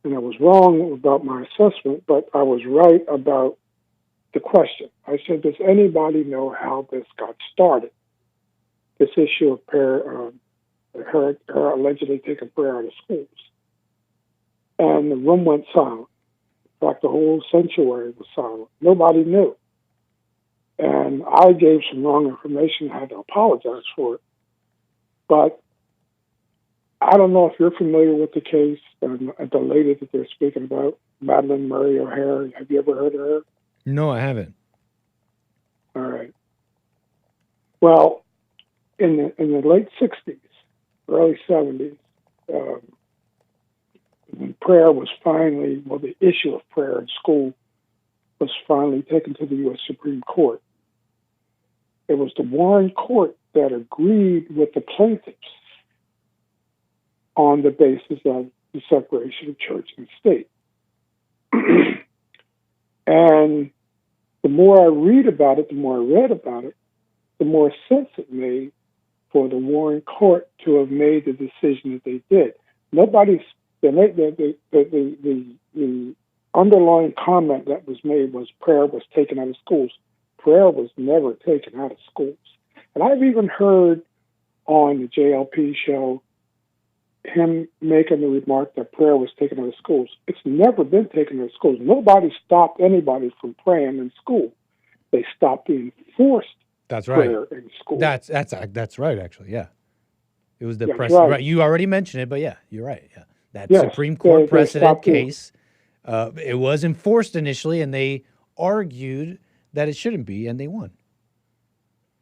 and I was wrong about my assessment, but I was right about the question. I said, does anybody know how this got started? This issue of her allegedly taking prayer out of schools. And the room went silent. In fact, the whole sanctuary was silent. Nobody knew. And I gave some wrong information. I had to apologize for it. But I don't know if you're familiar with the case and the lady that they're speaking about, Madeleine Murray O'Hare. Have you ever heard of her? No, I haven't. All right. Well, in the late 60s, early 70s, when prayer was finally, the issue of prayer in school was finally taken to the U.S. Supreme Court. It was the Warren Court that agreed with the plaintiffs on the basis of the separation of church and state. And the more I read about it, the more I read about it, the more sense it made for the Warren Court to have made the decision that they did. The underlying comment that was made was prayer was taken out of schools. Prayer was never taken out of schools. And I've even heard on the JLP show him making the remark that prayer was taken out of schools. It's never been taken out of schools. Nobody stopped anybody from praying in school. They stopped being forced prayer in school. That's right, actually, yeah. It was the That's precedent. right. Right. You already mentioned it, but yeah, you're right. Yeah. That Yes, Supreme Court they precedent stopped it. case, it was enforced initially, and they argued that it shouldn't be, and they won.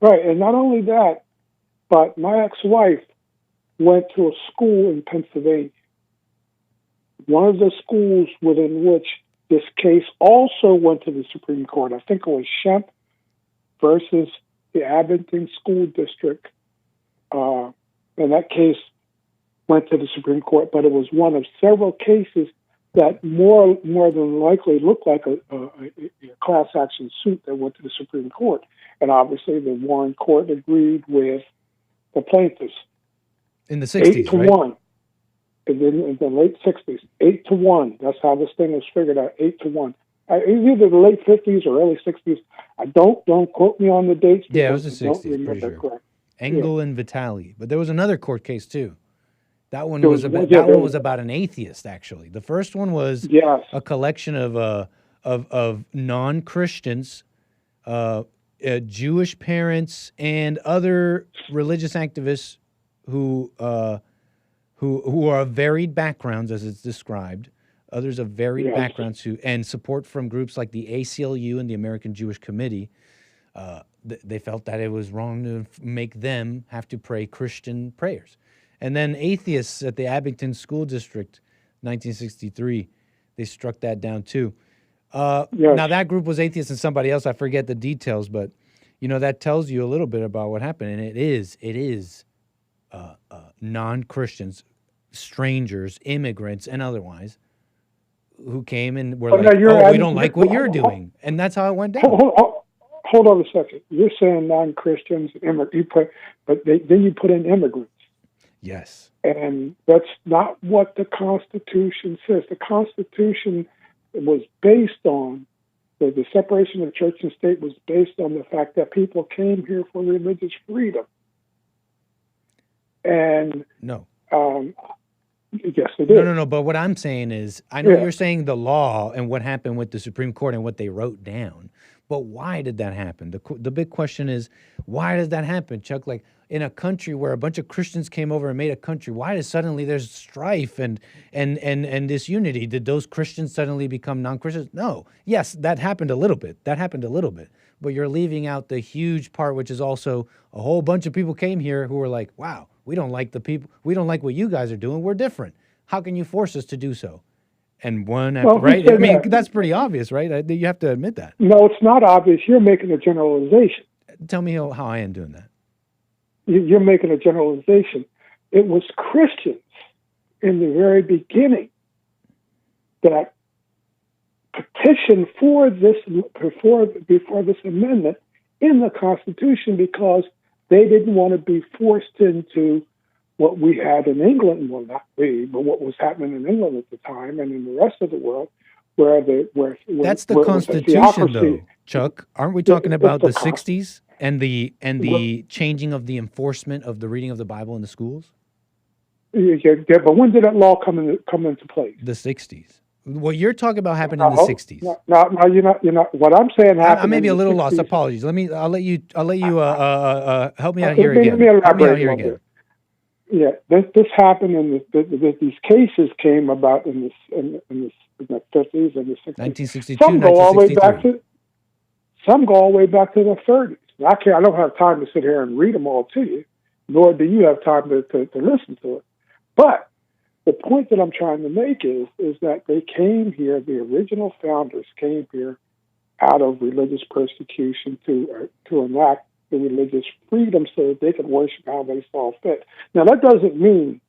Right, and not only that, but my ex-wife went to a school in Pennsylvania. One of the schools within which this case also went to the Supreme Court. I think it was Shemp versus the Abington School District. And that case went to the Supreme Court, but it was one of several cases that more than likely looked like a class action suit that went to the Supreme Court. And obviously the Warren Court agreed with the plaintiffs. In the 60s, 8-1. In the late 60s, 8-1. That's how this thing was figured out, 8-1. It was either the late 50s or early 60s. I don't quote me on the dates. Yeah, it was the I don't 60s, remember pretty sure. correct. Engel and Vitale. But there was another court case, too. That one There was was about, one- yeah, that there one was- was about an atheist, actually. The first one was Yes. a collection of non-Christians, Jewish parents, and other religious activists who are of varied backgrounds, as it's described. Others of varied Yes. backgrounds and support from groups like the ACLU and the American Jewish Committee. They felt that it was wrong to make them have to pray Christian prayers. And then atheists at the Abington School District, 1963, they struck that down too. Yes. Now that group was atheists and somebody else. I forget the details, but that tells you a little bit about what happened. And it is non-Christians, strangers, immigrants, and otherwise, who came and were we don't like what you're doing, and that's how it went down. Hold on a second. You're saying non-Christians, then you put in immigrants. Yes. And that's not what the Constitution says. The Constitution was based on, the separation of church and state was based on the fact that people came here for religious freedom. And no. Yes, it is. No. But what I'm saying is, I know you're saying the law and what happened with the Supreme Court and what they wrote down. But why did that happen? The big question is, why does that happen, Chuck? Like, in a country where a bunch of Christians came over and made a country, why does suddenly there's strife and disunity? Did those Christians suddenly become non-Christians? No. Yes, that happened a little bit. But you're leaving out the huge part, which is also a whole bunch of people came here who were like, wow, we don't like the people. We don't like what you guys are doing. We're different. How can you force us to do so? And one after, right? I mean, that's pretty obvious, right? You have to admit that. No, it's not obvious. You're making a generalization. Tell me how I am doing that. You're making a generalization. It was Christians in the very beginning that petitioned for this before this amendment in the Constitution because they didn't want to be forced into what we had in England, well, not we, but what was happening in England at the time and in the rest of the world, where that's the where Constitution, though, Chuck. Aren't we talking about the 60s and the changing of the enforcement of the reading of the Bible in the schools? Yeah, but when did that law come into place? The 60s. What you're talking about happened in the 60s. No, you're not. What I'm saying happened. I may be a little lost. Apologies. I'll let you help me out here again. Let me elaborate a little bit. Yeah, this happened, and these cases came about in the 50s and the 60s. 1962, some go all the way back to the 30s. I don't have time to sit here and read them all to you, nor do you have time to listen to it. But the point that I'm trying to make is that they came here. The original founders came here out of religious persecution to enact the religious freedom so that they could worship how they saw fit. Now, that doesn't mean,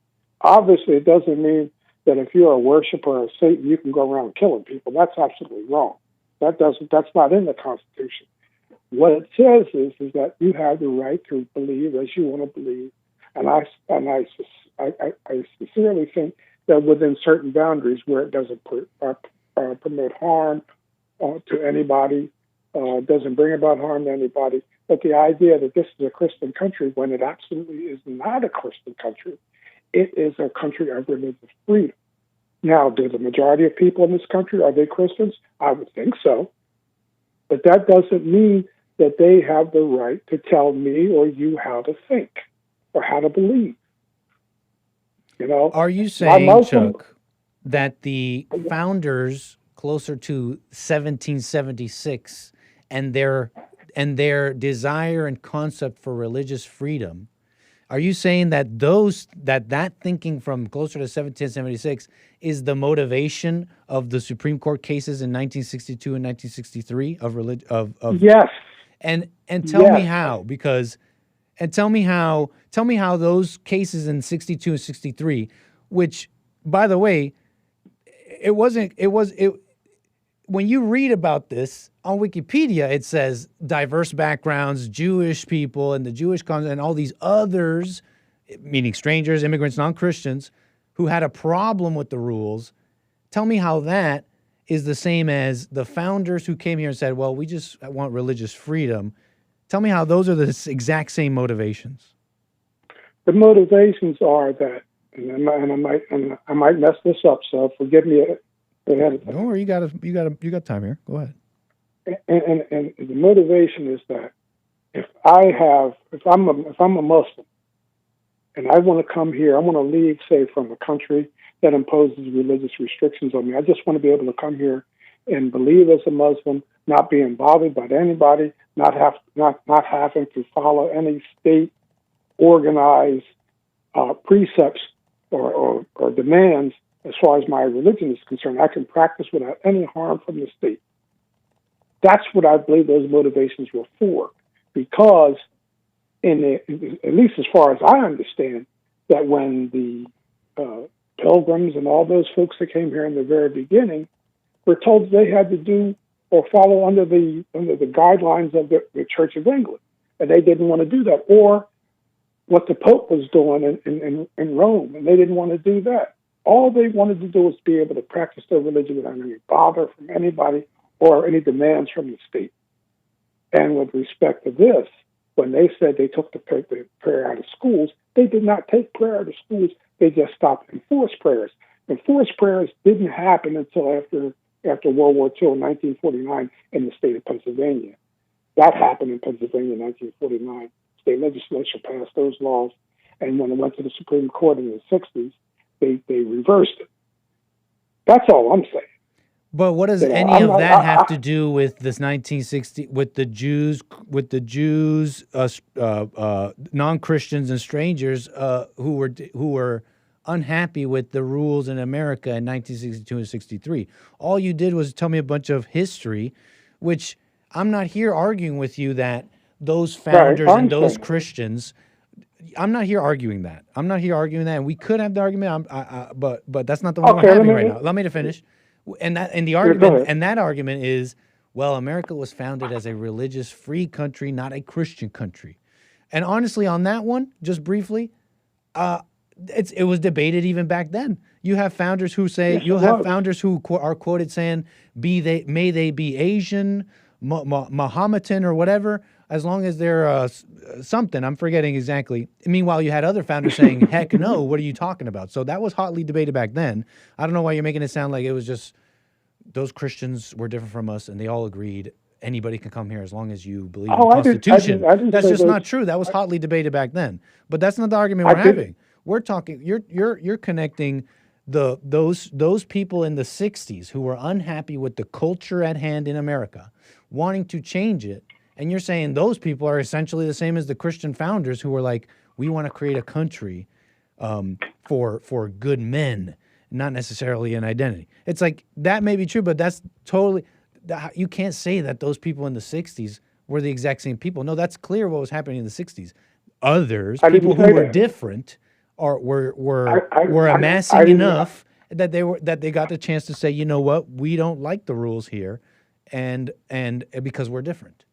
obviously, it doesn't mean that if you're a worshiper of Satan, you can go around killing people. That's absolutely wrong. That's not in the Constitution. What it says is that you have the right to believe as you want to believe, and I sincerely think that within certain boundaries where it doesn't promote harm to anybody, doesn't bring about harm to anybody. But the idea that this is a Christian country when it absolutely is not a Christian country, it is a country of religious freedom. Now, do the majority of people in this country, are they Christians? I would think so. But that doesn't mean that they have the right to tell me or you how to think or how to believe. You know, are you saying, Chuck, that the founders closer to 1776 and their desire and concept for religious freedom, are you saying that that thinking from closer to 1776 is the motivation of the Supreme Court cases in 1962 and 1963 of yes, and tell me how, because and tell me how those cases in 62 and 63, which, by the way, when you read about this on Wikipedia, it says diverse backgrounds, Jewish people, and the Jewish concept, and all these others, meaning strangers, immigrants, non-Christians, who had a problem with the rules. Tell me how that is the same as the founders who came here and said, well, we just want religious freedom. Tell me how those are the exact same motivations. The motivations are that, and I might mess this up, so forgive me. Don't worry, you got time here. Go ahead. And the motivation is that if I'm a Muslim and I want to come here, I want to leave, say, from a country that imposes religious restrictions on me. I just want to be able to come here and believe as a Muslim, not being bothered by anybody, not having to follow any state organized precepts or demands. As far as my religion is concerned, I can practice without any harm from the state. That's what I believe those motivations were for, because at least as far as I understand, that when the pilgrims and all those folks that came here in the very beginning were told they had to do or follow under the guidelines of the Church of England, and they didn't want to do that, or what the Pope was doing in Rome, and they didn't want to do that. All they wanted to do was be able to practice their religion without any bother from anybody or any demands from the state. And with respect to this, when they said they took the prayer out of schools, they did not take prayer out of schools. They just stopped enforced prayers. Enforced prayers didn't happen until after World War II in 1949 in the state of Pennsylvania. That happened in Pennsylvania in 1949. State legislature passed those laws, and when it went to the Supreme Court in the 60s, they reversed it. That's all I'm saying. But what does any of that have to do with this 1960 with the Jews, non-Christians and strangers who were unhappy with the rules in America in 1962 and 63? All you did was tell me a bunch of history, which I'm not here arguing with you that those founders and those Christians. I'm not here arguing that. And we could have the argument, but that's not the one we're having right now. Let me to finish. That argument is, well, America was founded as a religious free country, not a Christian country. And honestly, on that one, just briefly, it was debated even back then. You have founders who say, Yes, you'll it have was. founders who are quoted saying, may they be Asian, Mohammedan, or whatever, as long as they're something. I'm forgetting exactly. Meanwhile, you had other founders saying, heck no, what are you talking about? So that was hotly debated back then. I don't know why you're making it sound like it was just those Christians were different from us and they all agreed anybody can come here as long as you believe in the Constitution. I didn't That's say just those- not true. That was hotly debated back then. But that's not the argument we're having. We're talking. You're connecting those people in the '60s who were unhappy with the culture at hand in America, wanting to change it, and you're saying those people are essentially the same as the Christian founders who were like, we want to create a country for good men, not necessarily an identity. It's like that may be true, but that's totally. You can't say that those people in the '60s were the exact same people. No, that's clear what was happening in the '60s. Others, people who were different, were amassing enough that they got the chance to say, you know what, we don't like the rules here, and because we're different.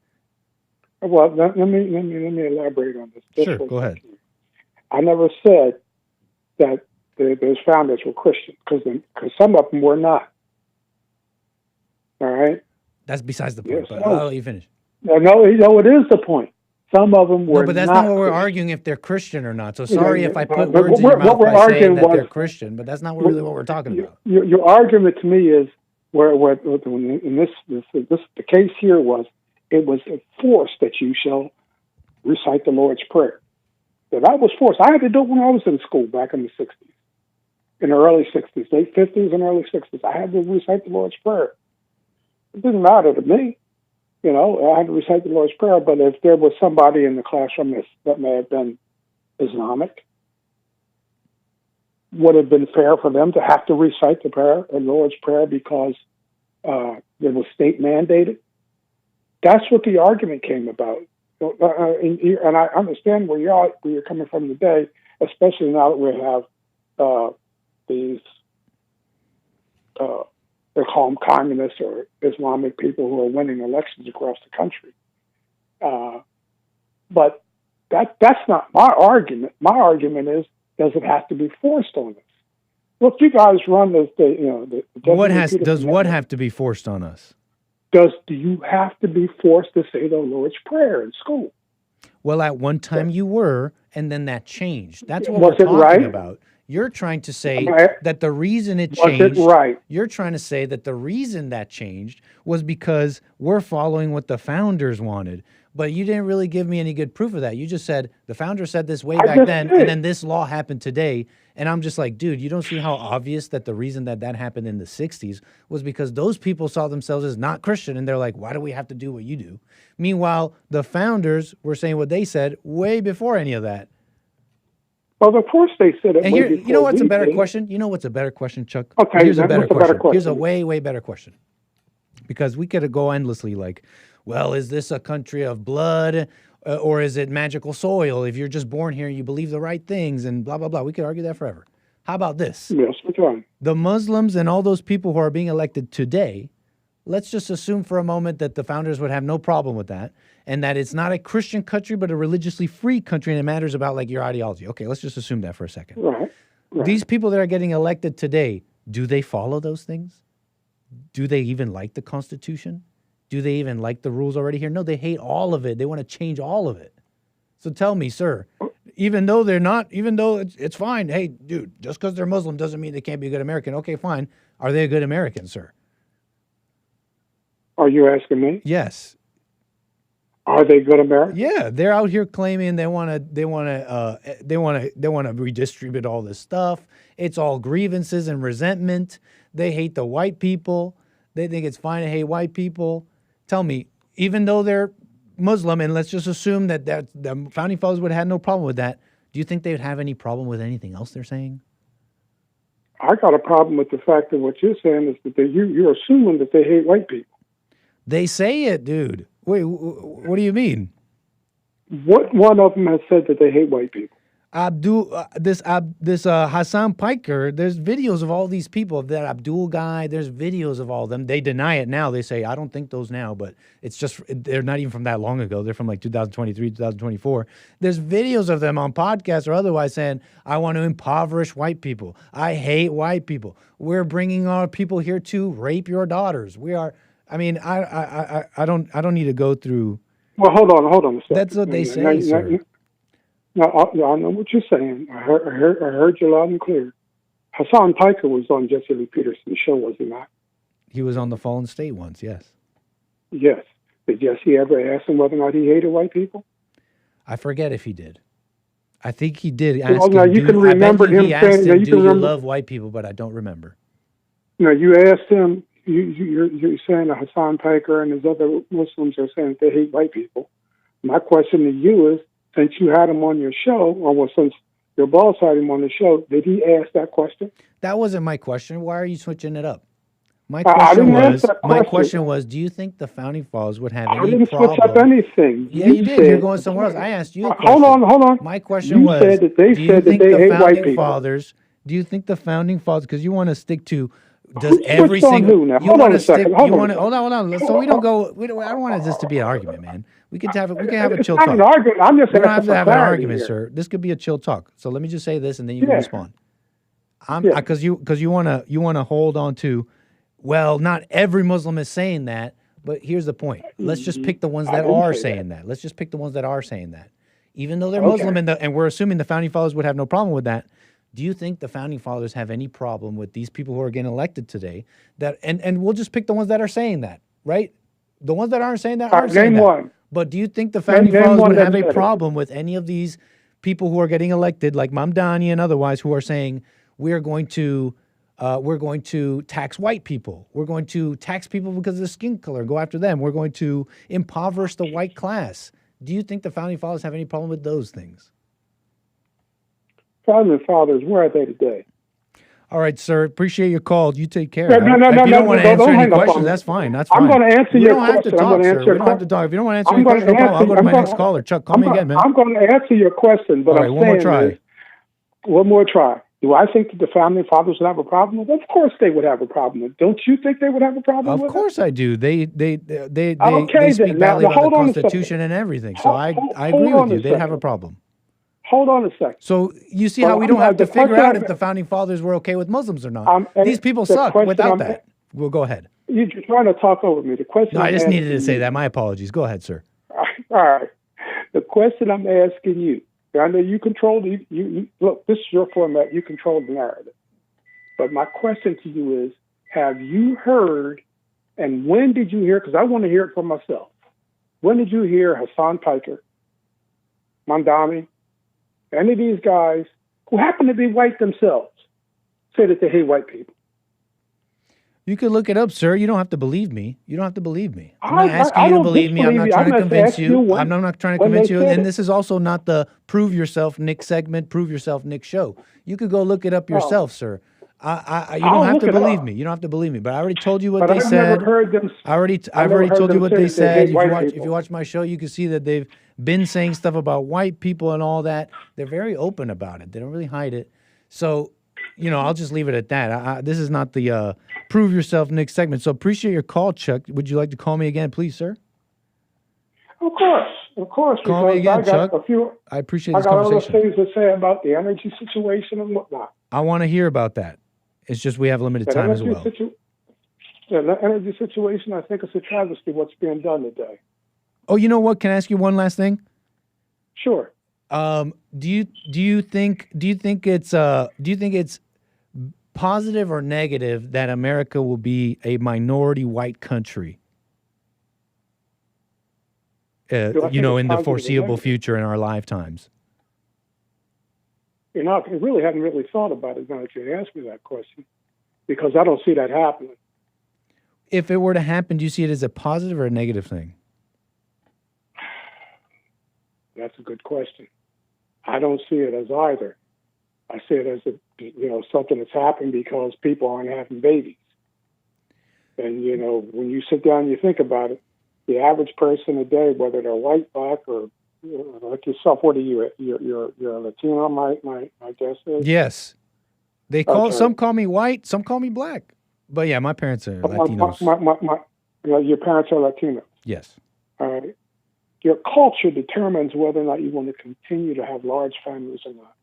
Well, let me elaborate on this. Sure, go ahead. I never said that those founders were Christian because some of them were not. All right. That's besides the point. Yes, but I'll let you finish. No, it is the point. Some of them were. No, but that's not what we're arguing if they're Christian or not. So sorry if I put but words in your mouth by saying that was, they're Christian, but that's not really what we're talking about. Your argument to me is where in this the case here was it was forced that you shall recite the Lord's Prayer. So that was forced. I had to do it when I was in school back in the '60s, in the early '60s, late '50s and early '60s. I had to recite the Lord's Prayer. It didn't matter to me. You know, I had to recite the Lord's Prayer, but if there was somebody in the classroom that may have been Islamic, would it have been fair for them to have to recite the Lord's Prayer because it was state mandated? That's what the argument came about. And I understand where you're coming from today, especially now that we have these they call them communists or Islamic people who are winning elections across the country. But that's not my argument. My argument is, does it have to be forced on us? Look, you guys run the what have to be forced on us? Do you have to be forced to say the Lord's Prayer in school? Well, at one time you were, and then that changed. That's what Was we're it talking right? about. You're trying to say Right. that the reason it Was changed. it right? You're trying to say that the reason that changed was because we're following what the founders wanted. But you didn't really give me any good proof of that. You just said the founder said this way back then, and then this law happened today. And I'm just like, dude, you don't see how obvious that the reason that happened in the '60s was because those people saw themselves as not Christian, and they're like, why do we have to do what you do? Meanwhile, the founders were saying what they said way before any of that. Well, of course they said it. And here, you know what's a better question? You know what's a better question, Chuck? Okay, here's a then better what's a better question. Here's a question? way, way better question. Because we could go endlessly like, well, is this a country of blood or is it magical soil? If you're just born here, you believe the right things and blah, blah, blah. We could argue that forever. How about this? Yes, we can. The Muslims and all those people who are being elected today, let's just assume for a moment that the founders would have no problem with that and that it's not a Christian country but a religiously free country and it matters about like your ideology. Okay, let's just assume that for a second. Right. These people that are getting elected today, do they follow those things? Do they even like the Constitution? Do they even like the rules already here? No, they hate all of it. They want to change all of it. So tell me, sir, even though it's fine, hey, dude, just because they're Muslim doesn't mean they can't be a good American. Okay, fine. Are they a good American, sir? Are you asking me? Yes. Are they good Americans? Yeah, they're out here claiming they want to redistribute all this stuff. It's all grievances and resentment. They hate the white people. They think it's fine to hate white people. Tell me, even though they're Muslim, and let's just assume that the founding fathers would have had no problem with that, do you think they would have any problem with anything else they're saying? I got a problem with the fact that what you're saying is that you're assuming that they hate white people. They say it, dude. Wait, what do you mean? What one of them has said that they hate white people? Hassan Piker, there's videos of all these people, of that Abdul guy, there's videos of all of them. They deny it now. They say, I don't think those now, but it's just, they're not even from that long ago. They're from like 2023, 2024. There's videos of them on podcasts or otherwise saying, I want to impoverish white people. I hate white people. We're bringing our people here to rape your daughters. We are, I mean, I don't need to go through. Well, hold on a second. That's what they say, sir. No, I know what you're saying. I heard you loud and clear. Hassan Piker was on Jesse Lee Peterson's show, was he not? He was on the Fallen State once, yes. Yes. Did Jesse ever ask him whether or not he hated white people? I forget if he did. I think he did. Well, now you can remember him saying that do you love white people, but I don't remember. No, you asked him, you're saying that Hassan Piker and his other Muslims are saying that they hate white people. My question to you is, since you had him on your show, or since your boss had him on the show, did he ask that question? That wasn't my question. Why are you switching it up? My question was, do you think the Founding Fathers would have any problem? I didn't switch up anything. Yeah, you did. You're going somewhere else. I asked you a question. Hold on. My question was, said that they said that they hate white people. Do you think the Founding Fathers, because you want to stick to, does every single... Hold on a second. Hold on. So we don't go... I don't want this to be an argument, man. We can have a chill talk. Not an argument. I'm just we don't have to have an argument, here. sir. This could be a chill talk. So let me just say this, and then you can respond. Because you want to hold on to, well, not every Muslim is saying that, but here's the point. Let's just pick the ones that are saying that. Let's just pick the ones that are saying that. Even though they're Muslim, and we're assuming the Founding Fathers would have no problem with that, do you think the Founding Fathers have any problem with these people who are getting elected today? And we'll just pick the ones that are saying that, right? The ones that aren't saying that aren't saying that. One. But do you think the Founding Fathers would have a problem with any of these people who are getting elected, like Mamdani and otherwise, who are saying we're going to tax white people, we're going to tax people because of their skin color, go after them, we're going to impoverish the white class? Do you think the Founding Fathers have any problem with those things? Founding Fathers, where are they today? All right, sir. Appreciate your call. You take care. No, if you don't want to answer any questions, that's fine. That's fine. I'm going to answer your question. We don't have to talk. If you don't want to answer any questions, I'll go to my next caller. Chuck, call me again, man. I'm going to answer your question, but I'm saying one more try. Do I think that the Founding Fathers would have a problem with it? Of course they would have a problem with it. Don't you think they would have a problem with it? Of course I do. They speak badly about the Constitution and everything. So I agree with you. They have a problem. Hold on a second. So you see how we don't have to figure out if the Founding Fathers were okay with Muslims or not. These people suck without that. We'll go ahead. You're trying to talk over me. The question. No, I just needed to say that. My apologies. Go ahead, sir. All right. The question I'm asking you, I know you control you look, this is your format. You control the narrative. But my question to you is, have you heard, and when did you hear, because I want to hear it for myself, when did you hear Hassan Piker, Mamdani, any of these guys who happen to be white themselves say that they hate white people? You can look it up, sir. You don't have to believe me. I'm not asking you to believe me. I'm not trying to convince you. I'm not trying to convince you. And this is also not the Prove Yourself Nick segment, Prove Yourself Nick show. You could go look it up yourself, sir. You don't have to believe me. You don't have to believe me. But I already told you what they said. Never heard them. I've already told you what they said. If you watch my show, you can see that they've been saying stuff about white people and all that. They're very open about it. They don't really hide it. So, I'll just leave it at that. This is not the Prove Yourself Nick segment. So appreciate your call, Chuck. Would you like to call me again, please, sir? Of course. Call me again, Chuck. I appreciate this conversation. I got other things to say about the energy situation and whatnot. I want to hear about that. It's just we have limited time as well. The energy situation, I think it's a travesty what's being done today. Oh, you know what? Can I ask you one last thing? Sure. Do you think it's positive or negative that America will be a minority white country? In the foreseeable future in our lifetimes. I really haven't really thought about it now that you asked me that question, because I don't see that happening. If it were to happen, do you see it as a positive or a negative thing? That's a good question. I don't see it as either. I see it as something that's happened because people aren't having babies. And, when you sit down and you think about it, the average person today, whether they're white, black, or like yourself, what are you? You're a Latino, my guess is. Yes. They call Okay. some call me white, some call me black. But yeah, my parents are Latinos. Your parents are Latinos. Yes. All right. Your culture determines whether or not you want to continue to have large families or not.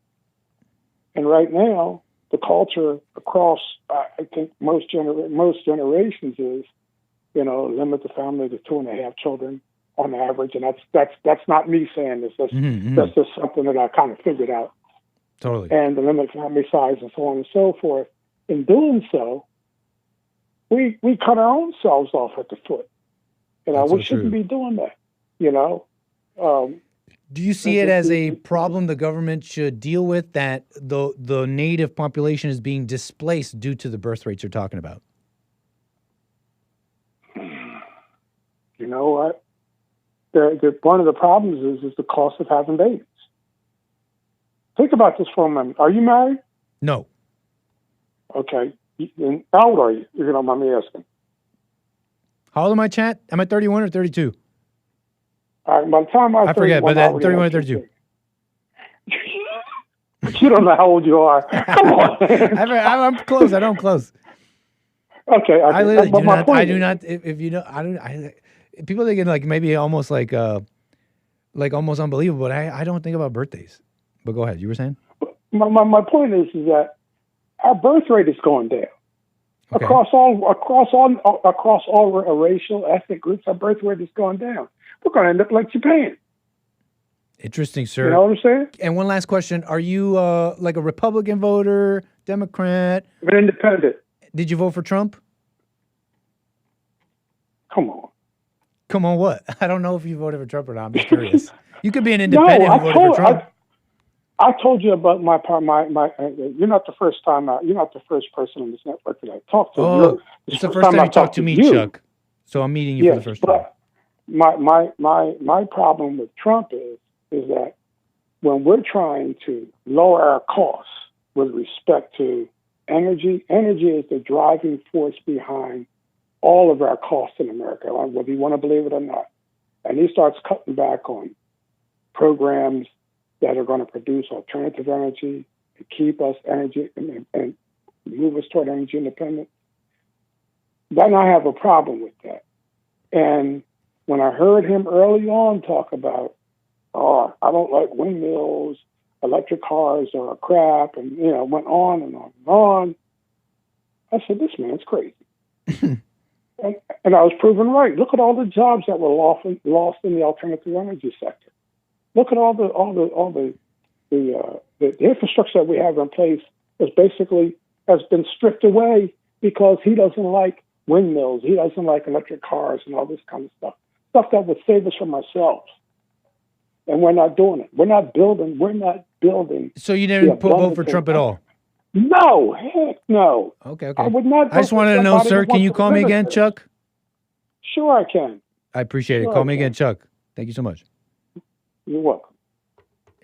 And right now, the culture across, I think, most generations is, limit the family to 2.5 children on average. And that's not me saying this. That's just something that I kind of figured out. Totally. And the limit family size and so on and so forth. In doing so, we cut our own selves off at the foot. We shouldn't be doing that. Do you see it as a problem the government should deal with, that the native population is being displaced due to the birth rates you're talking about? You know what? One of the problems is the cost of having babies. Think about this for a moment. Are you married? No. Okay. And how old are you? If you don't mind me asking. How old am I, chat? Am I 31 or 32? All right, by the time I forget, but 31 or 32. You don't know how old you are. Come on. I'm close. I know I'm close. Okay. I literally do not. I do not. If you know, I don't. People think it like maybe almost like almost unbelievable, but I don't think about birthdays. But go ahead. You were saying? My point is that our birth rate is going down. Okay. Across all racial, ethnic groups, our birth rate is going down. We're going to end up like Japan. Interesting, sir. You know what I'm saying? And one last question. Are you like a Republican voter, Democrat? I'm an independent. Did you vote for Trump? Come on. Come on what? I don't know if you voted for Trump or not. I'm just curious. You could be an independent who voted for Trump. I told you about my you're not the first time. You're not the first person on this network that I talked to. Oh, it's the first time you talked to me, Chuck. So I'm meeting you for the first time. My problem with Trump is that when we're trying to lower our costs with respect to energy is the driving force behind all of our costs in America, whether you want to believe it or not. And he starts cutting back on programs that are going to produce alternative energy and keep us energy and move us toward energy independence. Then I have a problem with that. And when I heard him early on talk about, I don't like windmills, electric cars are crap, and went on and on and on, I said, this man's crazy. and I was proven right. Look at all the jobs that were lost in the alternative energy sector. Look at all the infrastructure that we have in place has been stripped away because he doesn't like windmills. He doesn't like electric cars and all this kind of stuff that would save us from ourselves. And we're not doing it. We're not building. So you didn't vote for Trump at all? No, heck no. Okay. I would not. I just wanted to know, sir, can you call me again, Chuck? Sure, I can. I appreciate it. Call me again, Chuck. Thank you so much. You're welcome.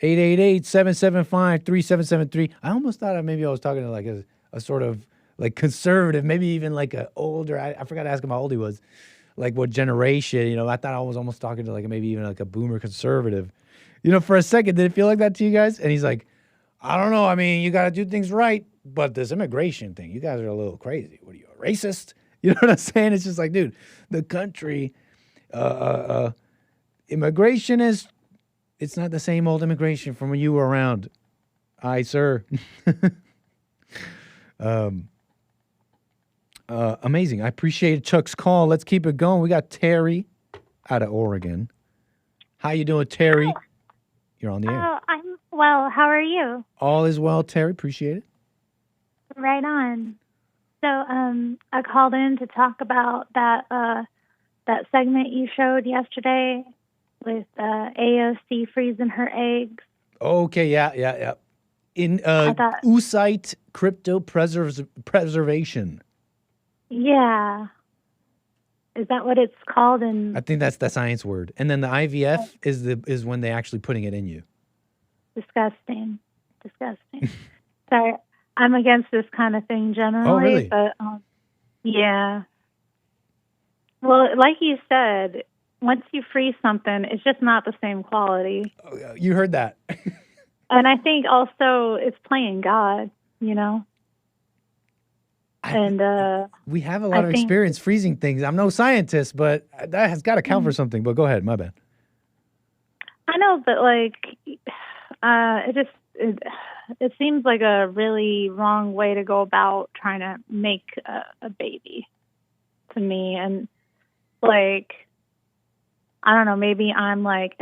888-775-3773. I almost thought maybe I was talking to like a sort of like conservative, maybe even like a older, I forgot to ask him how old he was, like what generation, I thought I was almost talking to like maybe even like a boomer conservative. For a second, did it feel like that to you guys? And he's like, I don't know. I mean, you got to do things right, but this immigration thing, you guys are a little crazy. What are you, a racist? You know what I'm saying? It's just like, dude, the country, immigration it's not the same old immigration from when you were around. Aye, sir. Amazing. I appreciate Chuck's call. Let's keep it going. We got Terry out of Oregon. How you doing, Terry? You're on the air. Oh, I'm well. How are you? All is well, Terry. Appreciate it. Right on. So, I called in to talk about that segment you showed yesterday with AOC freezing her eggs. Okay, yeah. In oocyte crypto preservation. Yeah. Is that what it's called? I think that's the science word. And then the IVF is when they actually putting it in you. Disgusting. Sorry, I'm against this kind of thing generally. Oh, really? But yeah. Well, like you said, once you freeze something, it's just not the same quality. You heard that. And I think also it's playing God, you know? We have a lot of experience freezing things. I'm no scientist, but that has got to count for something. But go ahead, my bad. I know, but like, it seems like a really wrong way to go about trying to make a baby to me. And like, I don't know, maybe I'm like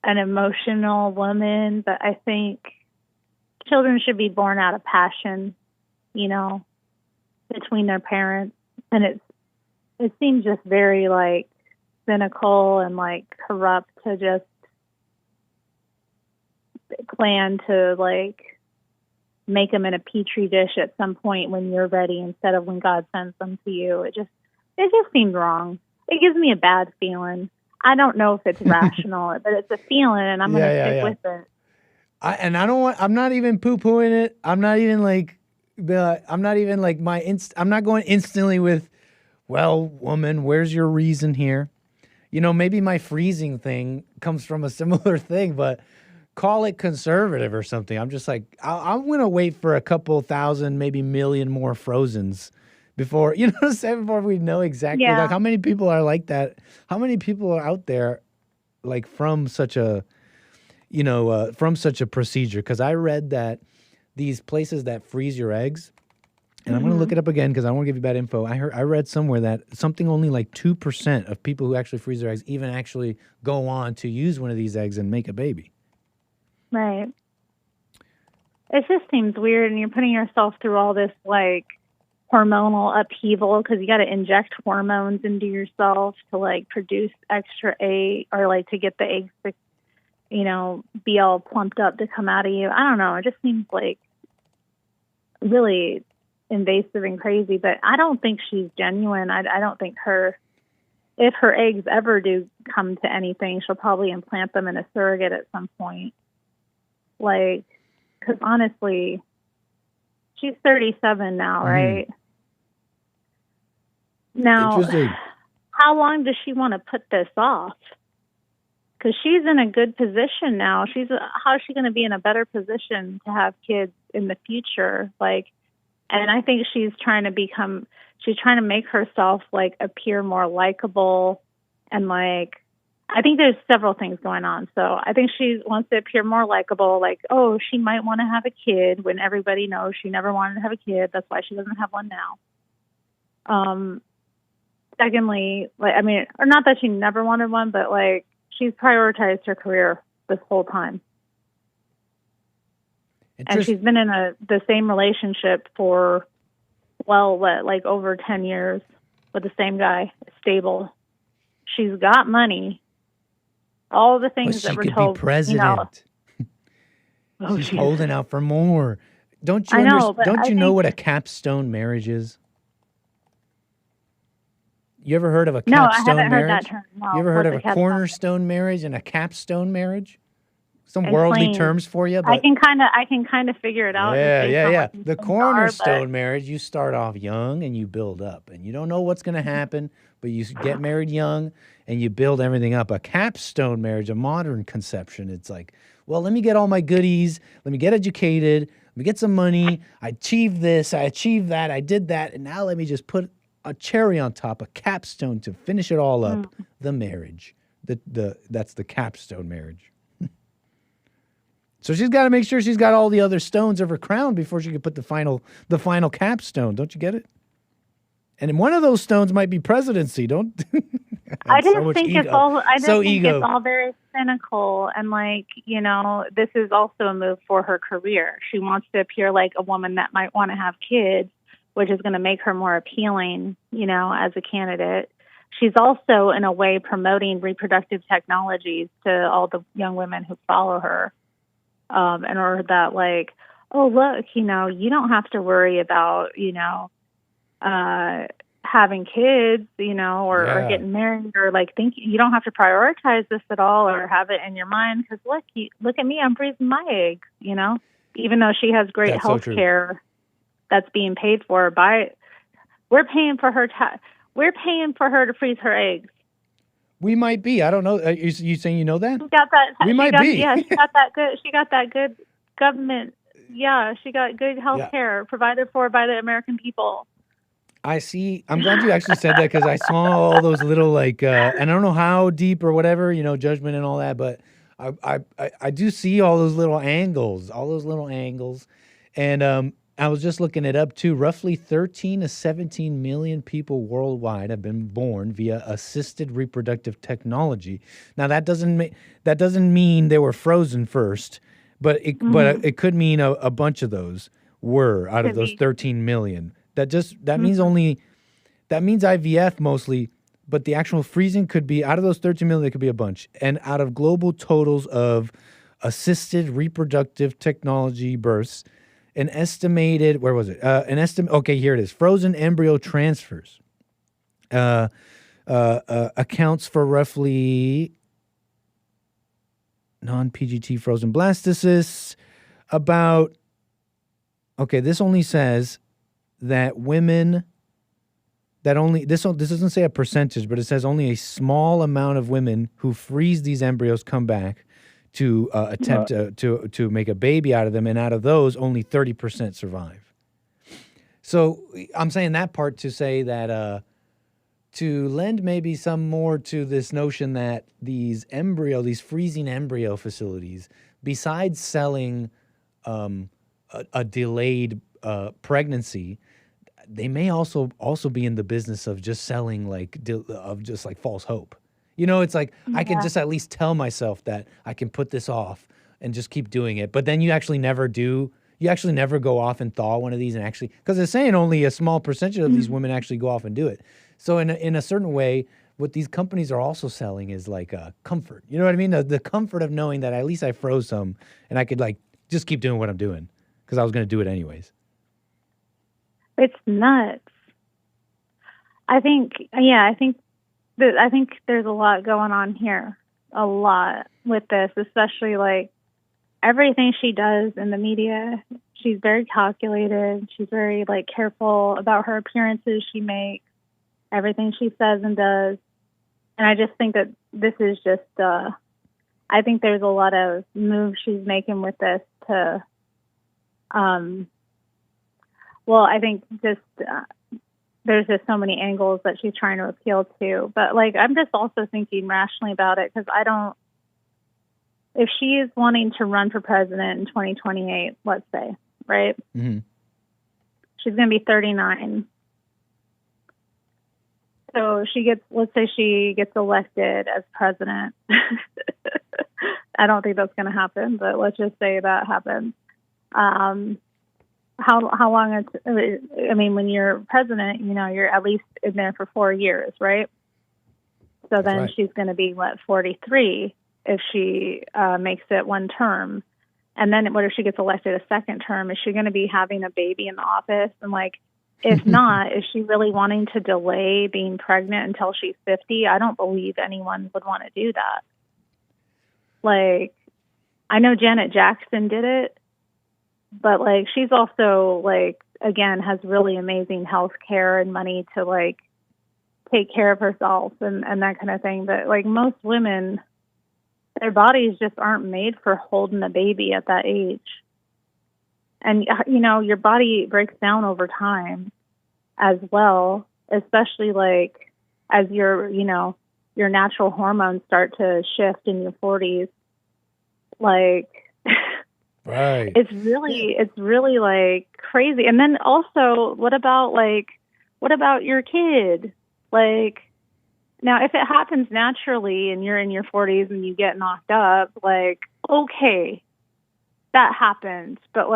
an emotional woman, but I think children should be born out of passion, you know, between their parents. And it seems just very like cynical and like corrupt to just plan to like make them in a petri dish at some point when you're ready instead of when God sends them to you. It just seems wrong. It gives me a bad feeling. I don't know if it's rational, but it's a feeling, and I'm going to stick with it. I'm not even poo-pooing it. I'm not even like I'm not going instantly with, well, woman, where's your reason here? You know, maybe my freezing thing comes from a similar thing, but call it conservative or something. I'm just like, I'm going to wait for a couple thousand, maybe million more Frozens before, you know what I'm saying, before we know exactly. Like, how many people are like that? How many people are out there, like, from such a, you know, from such a procedure? Because I read that these places that freeze your eggs, and I'm going to look it up again because I don't want to give you bad info. I read somewhere that something only like 2% of people who actually freeze their eggs even actually go on to use one of these eggs and make a baby. Right. It just seems weird, and you're putting yourself through all this, like, hormonal upheaval because you got to inject hormones into yourself to, like, produce extra egg or, like, to get the eggs to, you know, be all plumped up to come out of you. I don't know. It just seems, like, really invasive and crazy, but I don't think she's genuine. I don't think if her eggs ever do come to anything, she'll probably implant them in a surrogate at some point. Like, because honestly, she's 37 now, right? Now, how long does she want to put this off? Because she's in a good position now. How is she going to be in a better position to have kids in the future? Like, and I think she's trying to make herself, like, appear more likable and, like, I think there's several things going on. So I think she wants to appear more likable, like, oh, she might want to have a kid when everybody knows she never wanted to have a kid. That's why she doesn't have one now. Secondly, like, I mean, or not that she never wanted one, but, like, she's prioritized her career this whole time. And she's been in the same relationship for, like over 10 years with the same guy, stable. She's got money. All the things that were told. She could be president. You know, she's holding out for more. Don't you know what a capstone marriage is? You ever heard of a capstone marriage? Heard that term. No, you ever heard of a cornerstone marriage and a capstone marriage? Some worldly terms for you, but I can kind of figure it out. Yeah. The cornerstone marriage, you start off young and you build up, and you don't know what's going to happen, but you get married young and you build everything up. A capstone marriage, a modern conception, it's like, well, let me get all my goodies, let me get educated, let me get some money, I achieved this, I achieved that, I did that, and now let me just put a cherry on top, a capstone to finish it all up, the marriage. That's the capstone marriage. So she's got to make sure she's got all the other stones of her crown before she can put the final capstone. Don't you get it? And one of those stones might be presidency. I just think it's all very cynical, and, like, you know, this is also a move for her career. She wants to appear like a woman that might want to have kids, which is going to make her more appealing, you know, as a candidate. She's also, in a way, promoting reproductive technologies to all the young women who follow her. In order that, like, oh, look, you know, you don't have to worry about, you know, having kids, you know, or getting married, or, like, you don't have to prioritize this at all or have it in your mind because, look at me, I'm freezing my eggs, you know, even though she has great health care that's being paid for we're paying for her to freeze her eggs. We might be. I don't know. You saying you know that? She got that. We might be. Yeah, she got that good. She got that good government. Yeah, she got good health care provided for by the American people. I see. I'm glad you actually said that because I saw all those little and I don't know how deep or whatever, judgment and all that, but I do see all those little angles, and I was just looking it up too. Roughly 13 to 17 million people worldwide have been born via assisted reproductive technology. Now that doesn't mean they were frozen first, but it could mean a bunch of those were out of those 13 million. That means that means IVF mostly, but the actual freezing could be out of those 13 million. There could be a bunch, and out of global totals of assisted reproductive technology births, an estimated okay, here it is. Frozen embryo transfers accounts for roughly non-PGT frozen blastocysts about. Okay, this only says that women that only this doesn't say a percentage, but it says only a small amount of women who freeze these embryos come back to attempt to make a baby out of them, and out of those, only 30% survive. So I'm saying that part to say that to lend maybe some more to this notion that these freezing embryo facilities, besides selling a delayed pregnancy, they may also be in the business of just selling just false hope. It's like I can just at least tell myself that I can put this off and just keep doing it. But then you actually never do. You actually never go off and thaw one of these and actually, because it's saying only a small percentage of these women actually go off and do it. So in a certain way, what these companies are also selling is like comfort. You know what I mean? The comfort of knowing that at least I froze some and I could just keep doing what I'm doing because I was going to do it anyways. It's nuts. I think there's a lot going on here. A lot with this, especially everything she does in the media. She's very calculated. She's very careful about her appearances she makes, everything she says and does. And I just think that this is just, I think there's a lot of moves she's making with this to, I think just there's just so many angles that she's trying to appeal to. But I'm just also thinking rationally about it because if she is wanting to run for president in 2028, let's say, right? Mm-hmm. She's going to be 39. So let's say she gets elected as president. I don't think that's going to happen, but let's just say that happens. How long when you're president, you're at least in there for 4 years, right? So then right. She's going to be 43 if she makes it one term. And then what if she gets elected a second term? Is she going to be having a baby in the office? And if not, is she really wanting to delay being pregnant until she's 50? I don't believe anyone would want to do that. I know Janet Jackson did it, but she's also again has really amazing health care and money to take care of herself and that kind of thing. But most women, their bodies just aren't made for holding a baby at that age. And your body breaks down over time as well, especially as your natural hormones start to shift in your 40s. Right. It's really crazy. And then also, what about your kid? Now, if it happens naturally and you're in your 40s and you get knocked up, okay, that happens. But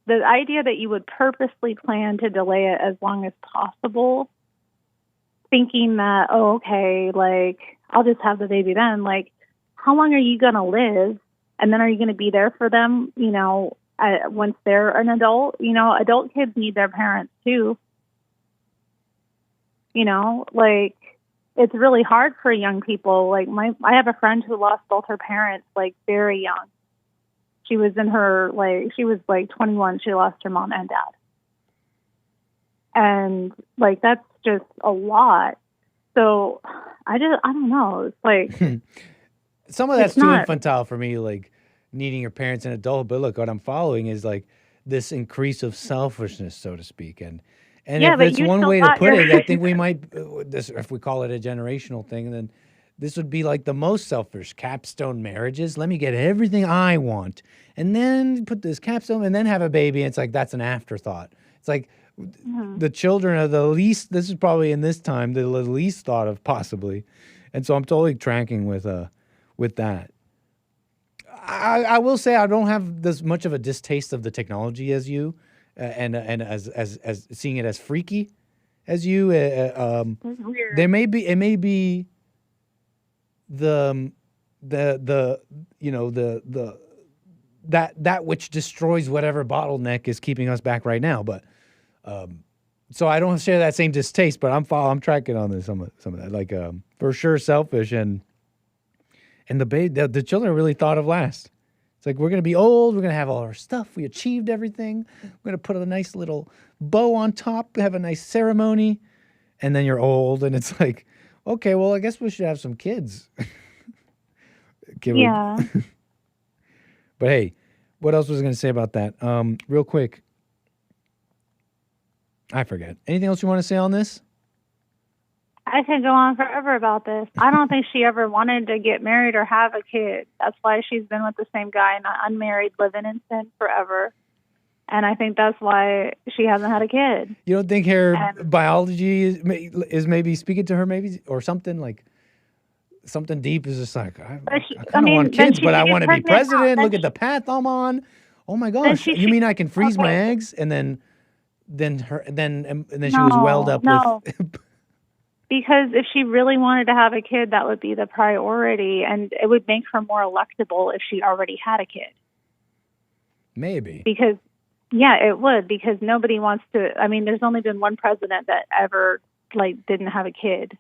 the idea that you would purposely plan to delay it as long as possible, thinking that, I'll just have the baby then. How long are you going to live? And then are you going to be there for them, once they're an adult? Adult kids need their parents too. It's really hard for young people. I have a friend who lost both her parents, very young. She was in her, she was 21. She lost her mom and dad. And that's just a lot. So I don't know. It's like some of that's it's too not- infantile for me, like needing your parents in adult. But look, what I'm following is like this increase of selfishness, so to speak, and Yeah, if but it's you one still way to got put your- it, I think we might this if we call it a generational thing, then this would be like the most selfish capstone marriages. Let me get everything I want, and then put this capstone, and then have a baby. And it's like that's an afterthought. It's like the children are the least. This is probably in this time the least thought of possibly, and so I'm totally tracking with that. I will say I don't have this much of a distaste of the technology as you, and as seeing it as freaky as you. It's weird. It may be the that which destroys whatever bottleneck is keeping us back right now. But so I don't share that same distaste, but I'm tracking on this some of that, like for sure selfish and the children really thought of last. It's like we're gonna be old, we're gonna have all our stuff, we achieved everything, we're gonna put a nice little bow on top, have a nice ceremony, and then you're old, and it's like, okay, well I guess we should have some kids. Yeah. But hey, what else was I gonna say about that? Real quick. I forget. Anything else you want to say on this? I could go on forever about this. I don't think she ever wanted to get married or have a kid. That's why she's been with the same guy, not unmarried, living in sin forever. And I think that's why she hasn't had a kid. You don't think her biology is maybe speaking to her, maybe, or something like something deep is just like I kind of want kids, but I want to be president. Look at the path I'm on. Oh my gosh! You mean I can freeze my eggs and then she was welled up with. Because if she really wanted to have a kid, that would be the priority, and it would make her more electable if she already had a kid. Maybe. Because, yeah, it would, because nobody wants to. I mean, there's only been one president that ever, didn't have a kid,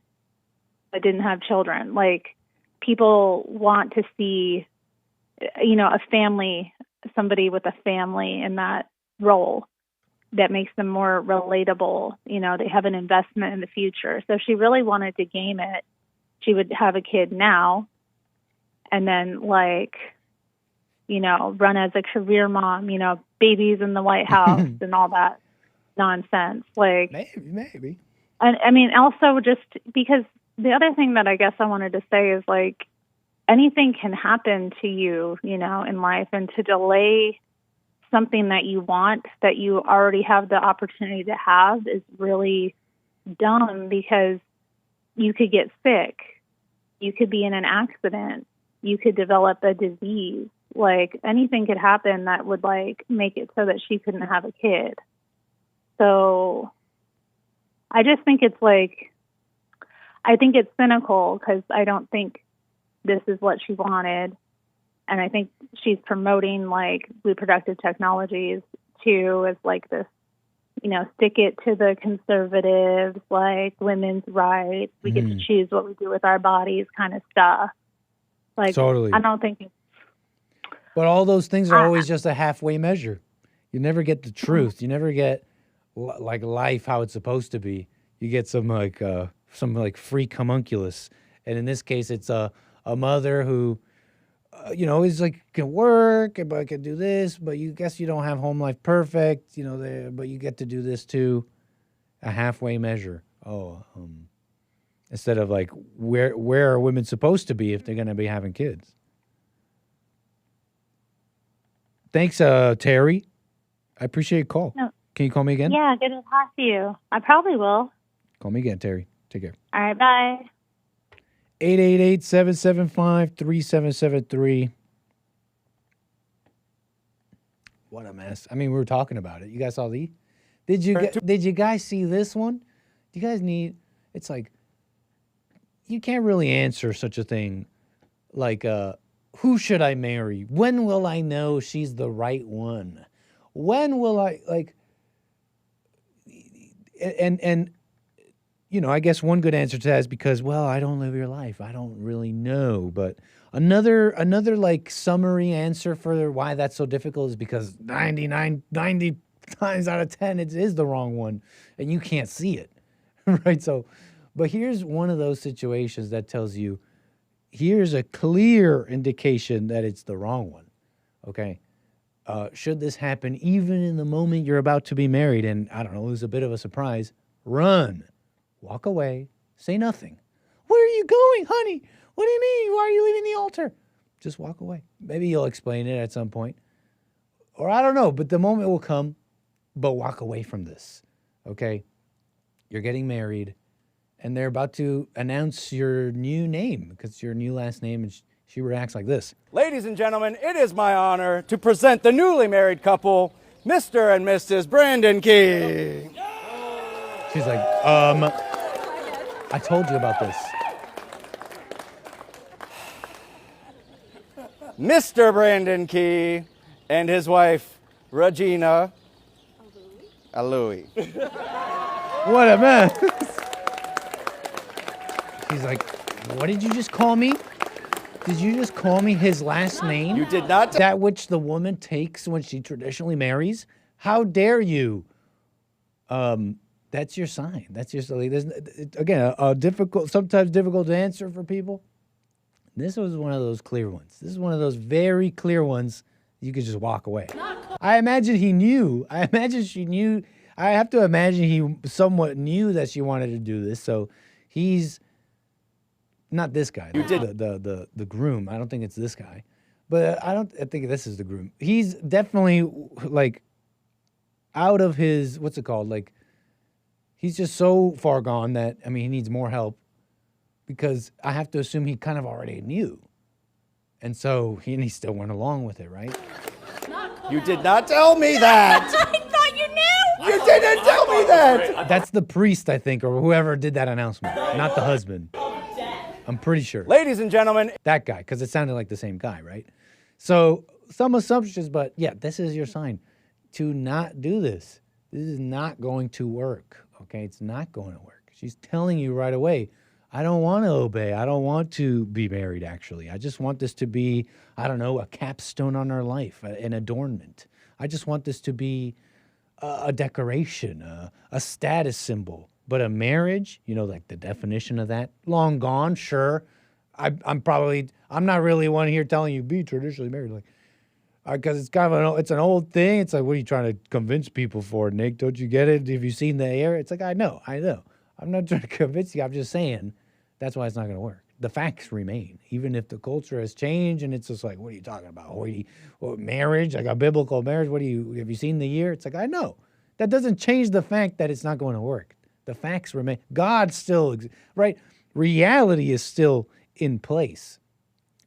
that didn't have children. People want to see, a family, somebody with a family in that role. That makes them more relatable. They have an investment in the future. So if she really wanted to game it, she would have a kid now and then run as a career mom, babies in the White House and all that nonsense. Maybe. And I mean, also just because the other thing that I guess I wanted to say is anything can happen to you, in life, and to delay something that you want, that you already have the opportunity to have, is really dumb, because you could get sick. You could be in an accident. You could develop a disease. Anything could happen that would make it so that she couldn't have a kid. So I just think it's I think it's cynical, because I don't think this is what she wanted. And I think she's promoting reproductive technologies too as this, stick it to the conservatives, women's rights. We get to choose what we do with our bodies kind of stuff. Totally. I don't think. But all those things are always just a halfway measure. You never get the truth. You never get life how it's supposed to be. You get some free homunculus. And in this case, it's a mother who, is can work, but can do this, but you guess you don't have home life perfect, but you get to do this too, a halfway measure. Instead of where are women supposed to be if they're going to be having kids? Thanks, Terry. I appreciate your call. No. Can you call me again? Yeah, good to talk to you. I probably will. Call me again, Terry. Take care. All right, bye. 888-775-3773. What a mess. I mean, we were talking about it. You guys saw the? Did you guys see this one? Do you guys need? It's you can't really answer such a thing. Who should I marry? When will I know she's the right one? When will I And I guess one good answer to that is because, I don't live your life. I don't really know. But another summary answer for why that's so difficult is because 90 times out of 10, it is the wrong one. And you can't see it, right? So But here's one of those situations that tells you, here's a clear indication that it's the wrong one, okay? Should this happen even in the moment you're about to be married, and I don't know, it was a bit of a surprise, run. Walk away. Say nothing. Where are you going, honey? What do you mean? Why are you leaving the altar? Just walk away. Maybe you'll explain it at some point. Or I don't know, but the moment will come, but walk away from this, okay? You're getting married, and they're about to announce your new name because it's your new last name, and she reacts like this. Ladies and gentlemen, it is my honor to present the newly married couple, Mr. and Mrs. Brandon Key. She's like, I told you about this. Mr. Brandon Key and his wife, Regina Alui. What a mess. He's like, what did you just call me? Did you just call me his last name? You did not. That which the woman takes when she traditionally marries? How dare you? That's your sign. That's your sign. Again, sometimes difficult to answer for people. This was one of those clear ones. This is one of those very clear ones. You could just walk away. I imagine he knew. I imagine she knew. I have to imagine he somewhat knew that she wanted to do this. So he's not this guy. You did the groom. I don't think it's this guy, but I think this is the groom. He's definitely like out of his what's it called? Like he's just so far gone that he needs more help. Because I have to assume he kind of already knew. And so he still went along with it, right? You did not tell me that. I thought you knew. You didn't tell me that. That's the priest, I think, or whoever did that announcement, not the husband. I'm pretty sure. Ladies and gentlemen. That guy, because it sounded like the same guy, right? So some assumptions, but yeah, this is your sign to not do this. This is not going to work, okay? It's not going to work. She's telling you right away, I don't want to obey. I don't want to be married, actually. I just want this to be, I don't know, a capstone on our life, an adornment. I just want this to be a decoration, a status symbol. But a marriage, like the definition of that, long gone, sure. I'm not really one here telling you be traditionally married. Because it's kind of it's an old thing. It's like, what are you trying to convince people for, Nick? Don't you get it? Have you seen the air? It's like, I know. I'm not trying to convince you. I'm just saying that's why it's not going to work. The facts remain, even if the culture has changed, and it's just like, what are you talking about? Marriage, like a biblical marriage? Have you seen the year? It's like, I know. That doesn't change the fact that it's not going to work. The facts remain. God still, right? Reality is still in place.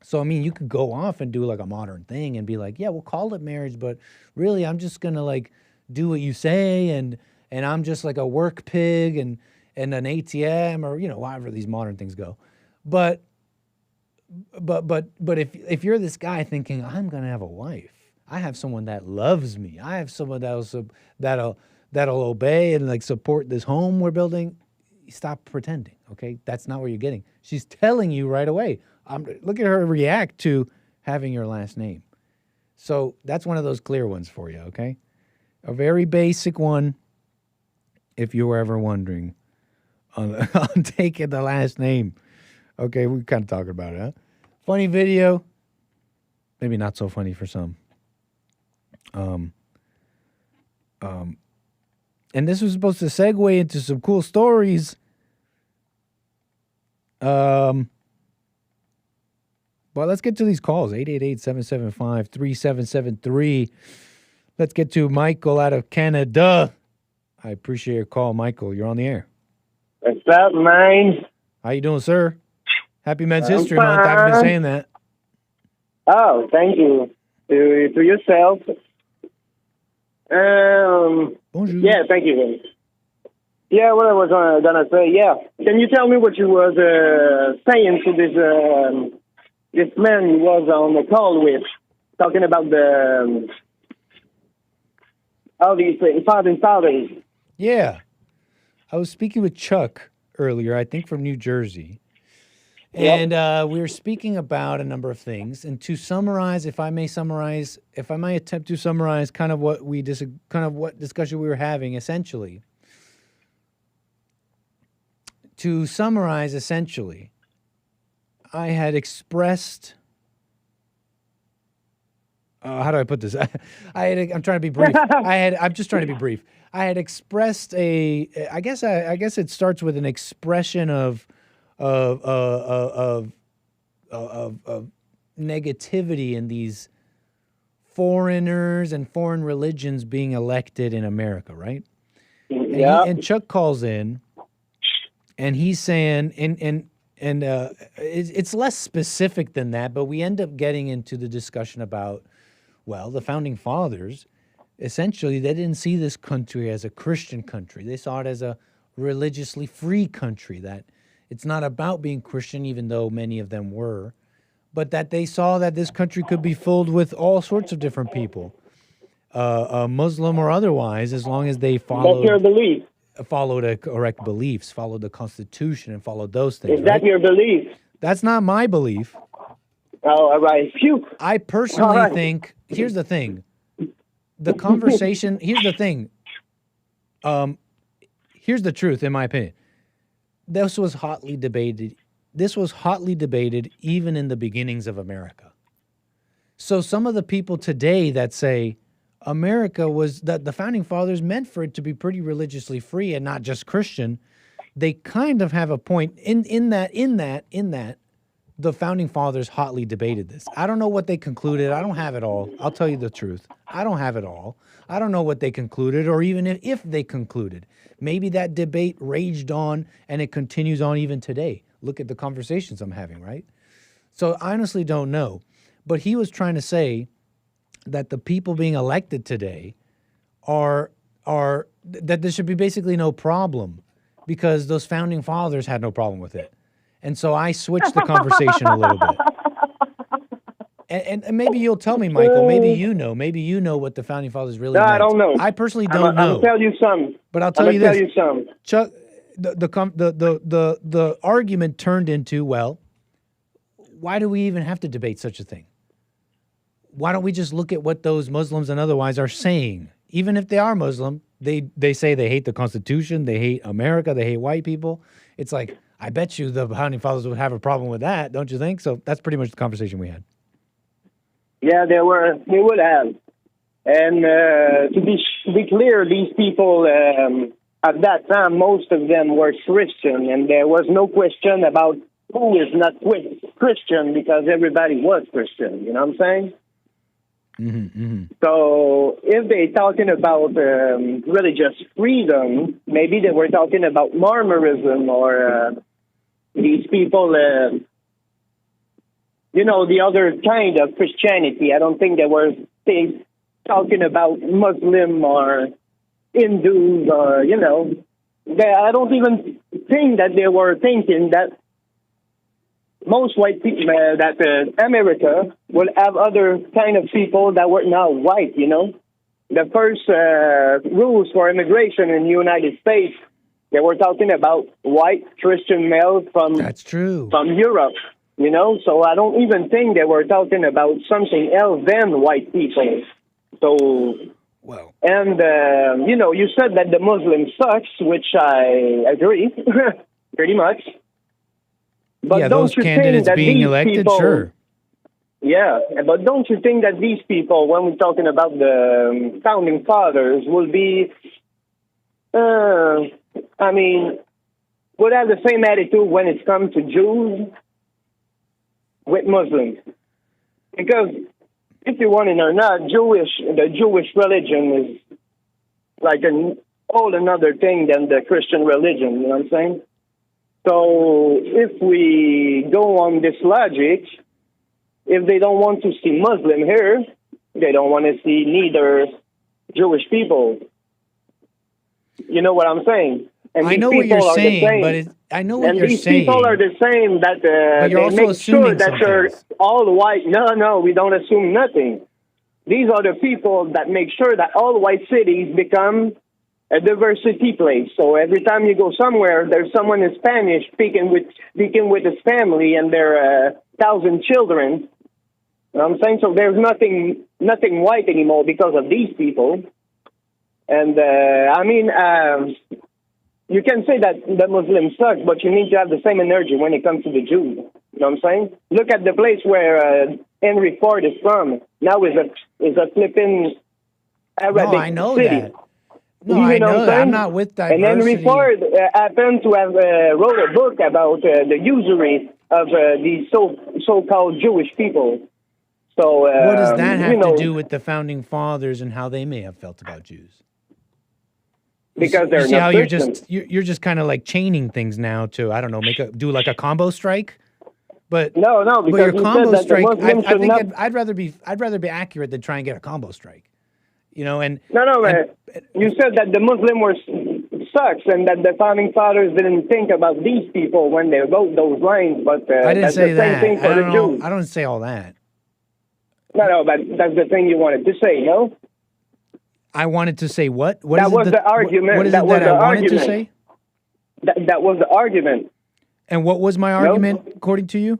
So, you could go off and do like a modern thing and be like, yeah, we'll call it marriage, but really I'm just going to like do what you say, and I'm just like a work pig and an ATM or, however these modern things go. But if you're this guy thinking, I'm going to have a wife, I have someone that loves me, I have someone that'll obey and like support this home we're building, stop pretending, okay? That's not what you're getting. She's telling you right away. Look at her react to having your last name. So that's one of those clear ones for you, okay? A very basic one, if you were ever wondering, on taking the last name. Okay, we're kind of talking about it, huh? Funny video. Maybe not so funny for some. And this was supposed to segue into some cool stories. Well, let's get to these calls. 888-775-3773. Let's get to Michael out of Canada. I appreciate your call, Michael. You're on the air. What's up, man? How you doing, sir? Happy Men's History Month. I've been saying that. Oh, thank you. To yourself. Bonjour. Yeah, thank you. Yeah, what I was gonna say, yeah. Can you tell me what you was saying to this man you was on the call with, talking about all these founding fathers? Yeah. I was speaking with Chuck earlier, I think from New Jersey. And we were speaking about a number of things. And to summarize, if I may attempt to summarize kind of what discussion we were having, essentially, to summarize, essentially, I had expressed. How do I put this? I'm trying to be brief. I'm just trying to be brief. I had expressed I guess it starts with an expression of negativity in these foreigners and foreign religions being elected in America, right? Yeah. And Chuck calls in, and he's saying, it's less specific than that, but we end up getting into the discussion about, well, the founding fathers, essentially, they didn't see this country as a Christian country. They saw it as a religiously free country, that it's not about being Christian, even though many of them were, but that they saw that this country could be filled with all sorts of different people, Muslim or otherwise, as long as they followed the correct beliefs, followed the Constitution, and followed those things. Is that your belief? That's not my belief. Oh, all right. Phew. I personally think, here's the thing. The conversation, here's the thing. Here's the truth, in my opinion. This was hotly debated. This was hotly debated even in the beginnings of America. So some of the people today that say America was, that the founding fathers meant for it to be pretty religiously free and not just Christian, they kind of have a point in that the founding fathers hotly debated this. I don't know what they concluded. I don't have it all. I'll tell you the truth. I don't have it all. I don't know what they concluded, or even if they concluded. Maybe that debate raged on and it continues on even today. Look at the conversations I'm having, right? So I honestly don't know. But he was trying to say that the people being elected today are that there should be basically no problem because those founding fathers had no problem with it. And so I switched the conversation a little bit. And maybe you'll tell me, Michael, maybe you know what the founding fathers really meant. I don't know. I personally don't know. I'll tell you some. But I'll tell you this. Tell you some. Chuck, the argument turned into, well, why do we even have to debate such a thing? Why don't we just look at what those Muslims and otherwise are saying? Even if they are Muslim, they say they hate the Constitution, they hate America, they hate white people. It's like, I bet you the founding fathers would have a problem with that, don't you think? So that's pretty much the conversation we had. Yeah, they would have. And to be clear, these people at that time, most of them were Christian, and there was no question about who is not Christian because everybody was Christian. You know what I'm saying? Mm-hmm, mm-hmm. So if they're talking about religious freedom, maybe they were talking about Mormonism or these people, the other kind of Christianity. I don't think they were talking about Muslim or Hindus or, I don't even think that they were thinking that most white people, that America would have other kind of people that were not white, The first rules for immigration in the United States, they were talking about white Christian males from Europe, So I don't even think they were talking about something else than white people. So, and, you said that the Muslim sucks, which I agree, pretty much. But yeah, don't those you candidates think that being these elected, people, sure. Yeah, but don't you think that these people, when we're talking about the founding fathers, will be, would have the same attitude when it comes to Jews with Muslims? Because if you want it or not, the Jewish religion is like an whole another thing than the Christian religion, you know what I'm saying? So if we go on this logic, if they don't want to see Muslim here, they don't want to see neither Jewish people. You know what I'm saying? And I know what you're saying, but I know what you're saying. And these people are the same that they make sure that they're all white. No, we don't assume nothing. These are the people that make sure that all white cities become a diversity place. So every time you go somewhere, there's someone in Spanish speaking with his family and their 1,000 children. You know what I'm saying? So there's nothing white anymore because of these people. And you can say that the Muslims suck, but you need to have the same energy when it comes to the Jews. You know what I'm saying? Look at the place where Henry Ford is from. Now is a flipping Arabic No, I know city. that. No, I know that. I'm not with diversity. And Henry Ford happened to have wrote a book about the usury of these so-called Jewish people. So what does that have to do with the founding fathers and how they may have felt about Jews? Because they're you see not how Christians. you're just kind of like chaining things now to, I don't know, do like a combo strike. But no, but because your you combo said that strike, the Muslims should not. I'd rather be accurate than try and get a combo strike. You know, and No, you said that the Muslim were sucks and that the founding fathers didn't think about these people when they wrote those lines. But I didn't that's say the same that. thing for the Jews. I don't say all that. No, but that's the thing you wanted to say, no? I wanted to say what? That was the argument. What is that it was that the I wanted argument. to say? That was the argument. And what was my argument, according to you?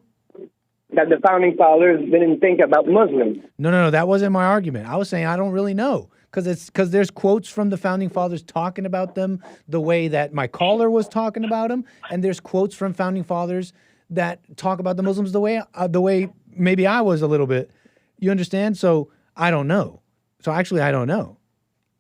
That the founding fathers didn't think about Muslims. No, that wasn't my argument. I was saying I don't really know. Because there's quotes from the founding fathers talking about them the way that my caller was talking about them, and there's quotes from founding fathers that talk about the Muslims the way maybe I was a little bit. You understand? So I don't know. So actually, I don't know,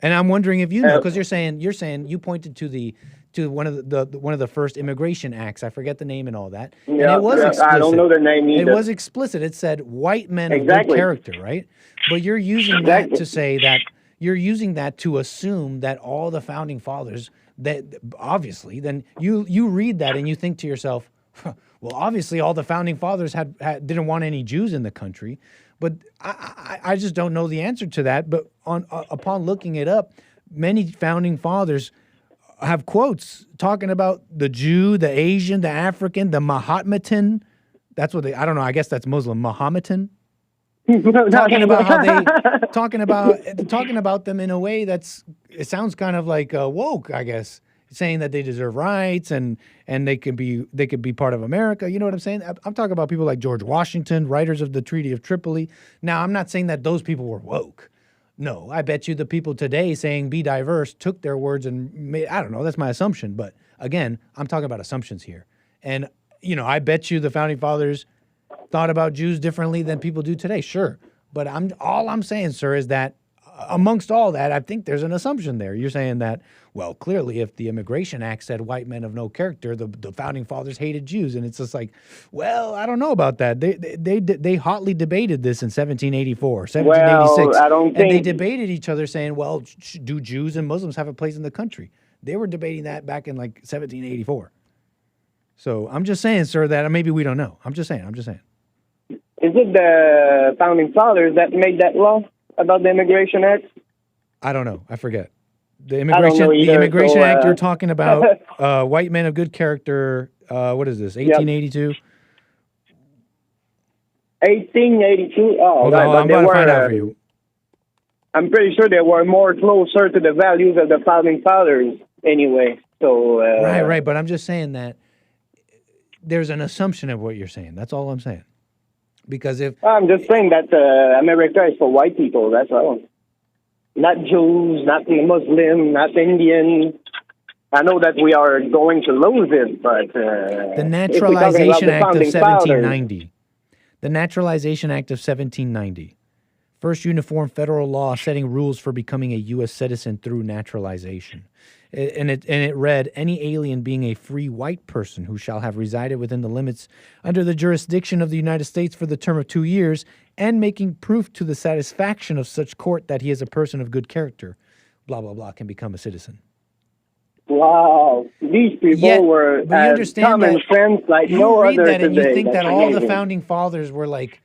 and I'm wondering if you know, because you're saying you pointed to one of the first immigration acts. I forget the name and all that. Yeah, and it was explicit. I don't know their name either. It was explicit. It said white men of good character, right? But you're using that to say that. You're using that to assume that all the founding fathers, that obviously, then you read that and you think to yourself, well, obviously all the founding fathers didn't want any Jews in the country, but I just don't know the answer to that. But upon looking it up, many founding fathers have quotes talking about the Jew, the Asian, the African, the Mahometan. That's what I don't know. I guess that's Muslim, Mahometan. talking about them in a way it sounds kind of like woke, I guess, saying that they deserve rights and they could be part of America. You know what I'm saying? I'm talking about people like George Washington, writers of the Treaty of Tripoli. Now, I'm not saying that those people were woke. No, I bet you the people today saying be diverse took their words and made, I don't know, that's my assumption. But again, I'm talking about assumptions here. And, I bet you the founding fathers thought about Jews differently than people do today, sure. But all I'm saying, sir, is that amongst all that, I think there's an assumption there. You're saying that, well, clearly if the Immigration Act said white men of no character, the founding fathers hated Jews. And it's just like, well, I don't know about that. They hotly debated this in 1784, 1786. Well, I don't think... And they debated each other saying, well, do Jews and Muslims have a place in the country? They were debating that back in like 1784. So I'm just saying, sir, that maybe we don't know. I'm just saying. Is it the founding fathers that made that law about the Immigration Act? I don't know. I forget. The Immigration Act you're talking about, white men of good character, what is this, 1882? 1882? Oh, Hold right. on, I'm about to find out for you. I'm pretty sure they were more closer to the values of the founding fathers anyway. So Right, but I'm just saying that there's an assumption of what you're saying. That's all I'm saying. Because I'm just saying that America is for white people, that's all. Not Jews, not the Muslim, not Indian. I know that we are going to lose it, but the Naturalization Act of 1790. The Naturalization Act of 1790. First uniform federal law setting rules for becoming a U.S. citizen through naturalization. And it read, any alien being a free white person who shall have resided within the limits under the jurisdiction of the United States for the term of 2 years and making proof to the satisfaction of such court that he is a person of good character, blah, blah, blah, can become a citizen. Wow. These people were common sense like no other today. You read that and you think That's that all the amazing. founding fathers were like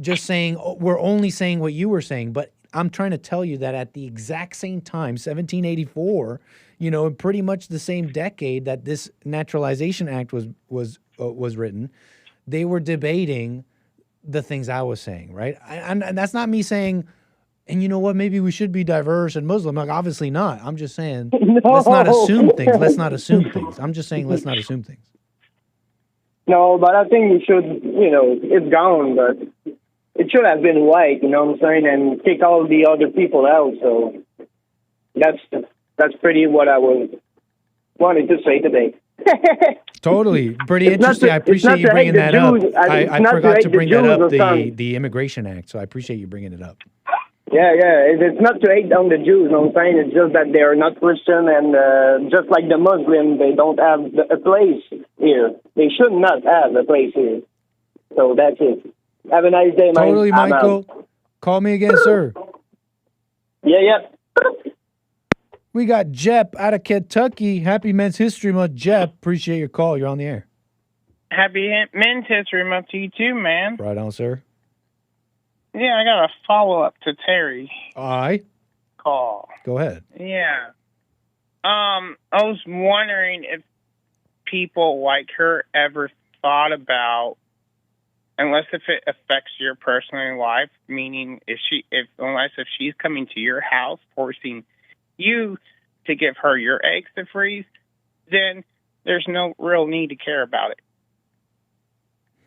just saying, we're only saying what you were saying. But I'm trying to tell you that at the exact same time, 1784, pretty much the same decade that this Naturalization Act was written, they were debating the things I was saying, right? And that's not me saying, and you know what, maybe we should be diverse and Muslim. Like, obviously not. I'm just saying, let's not assume things. Let's not assume things. I'm just saying, let's not assume things. No, but I think we should, it's gone, but it should have been white, you know what I'm saying, and kick all the other people out. So that's pretty what I was wanted to say today. Totally. Pretty interesting. I appreciate you bringing that up. I forgot to bring that up, the Immigration Act, so I appreciate you bringing it up. Yeah. It's not to hate on the Jews, I'm saying. It's just that they are not Christian, and just like the Muslims, they don't have a place here. They should not have a place here. So that's it. Have a nice day, man. Totally, Michael. Call me again, sir. Yeah. We got Jep out of Kentucky. Happy Men's History Month, Jep. Appreciate your call. You're on the air. Happy Men's History Month to you too, man. Right on, sir. Yeah, I got a follow-up to Terry's call. Go ahead. Yeah. I was wondering if people like her ever thought about, unless if it affects your personal life, meaning unless she's coming to your house forcing you to give her your eggs to freeze, then there's no real need to care about it.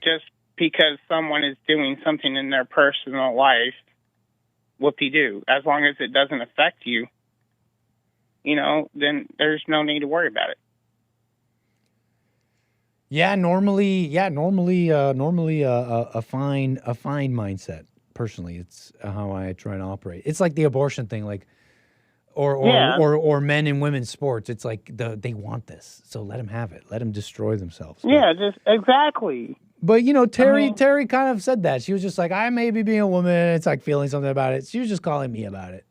Just because someone is doing something in their personal life, whoop-de-doo. As long as it doesn't affect you, then there's no need to worry about it. Yeah, normally a fine mindset. Personally, it's how I try to operate. It's like the abortion thing, like, or men and women's sports. It's like they want this, so let them have it. Let them destroy themselves. Yeah, just exactly. But Terry kind of said that. She was just like, I may be being a woman. It's like feeling something about it. She was just calling me about it.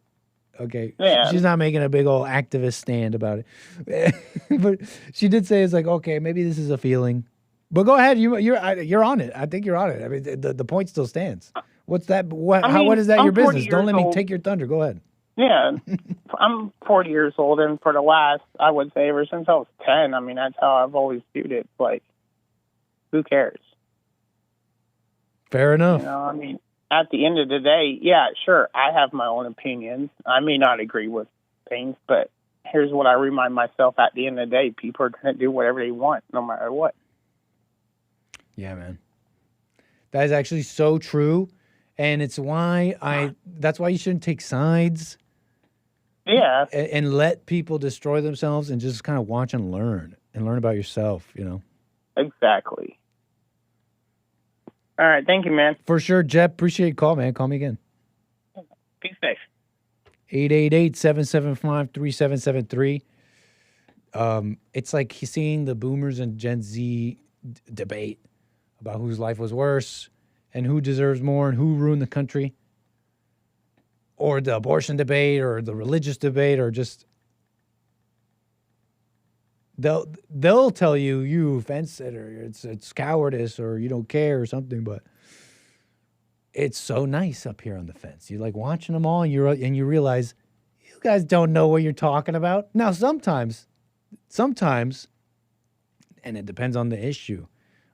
Okay. Yeah. She's not making a big old activist stand about it. But she did say it's like, okay, maybe this is a feeling. But go ahead. You're on it. I think you're on it. I mean, the point still stands. What's that? What is that your business? Don't let me take your thunder. Go ahead. Yeah. I'm 40 years old, and for the last, I would say, ever since I was 10, I mean, that's how I've always viewed it. Like, who cares? Fair enough. I mean, at the end of the day, yeah, sure, I have my own opinions. I may not agree with things, but here's what I remind myself at the end of the day. People are going to do whatever they want, no matter what. Yeah, man. That is actually so true. And it's why that's why you shouldn't take sides. Yeah. And let people destroy themselves and just kind of watch and learn about yourself, Exactly. All right. Thank you, man. For sure, Jep. Appreciate your call, man. Call me again. Be safe. 888-775-3773. It's like he's seeing the boomers and Gen Z debate about whose life was worse and who deserves more and who ruined the country, or the abortion debate or the religious debate, or just they'll tell you fence sitter, it's cowardice, or you don't care or something. But it's so nice up here on the fence. You're like watching them all, and you realize you guys don't know what you're talking about. Now sometimes, and it depends on the issue,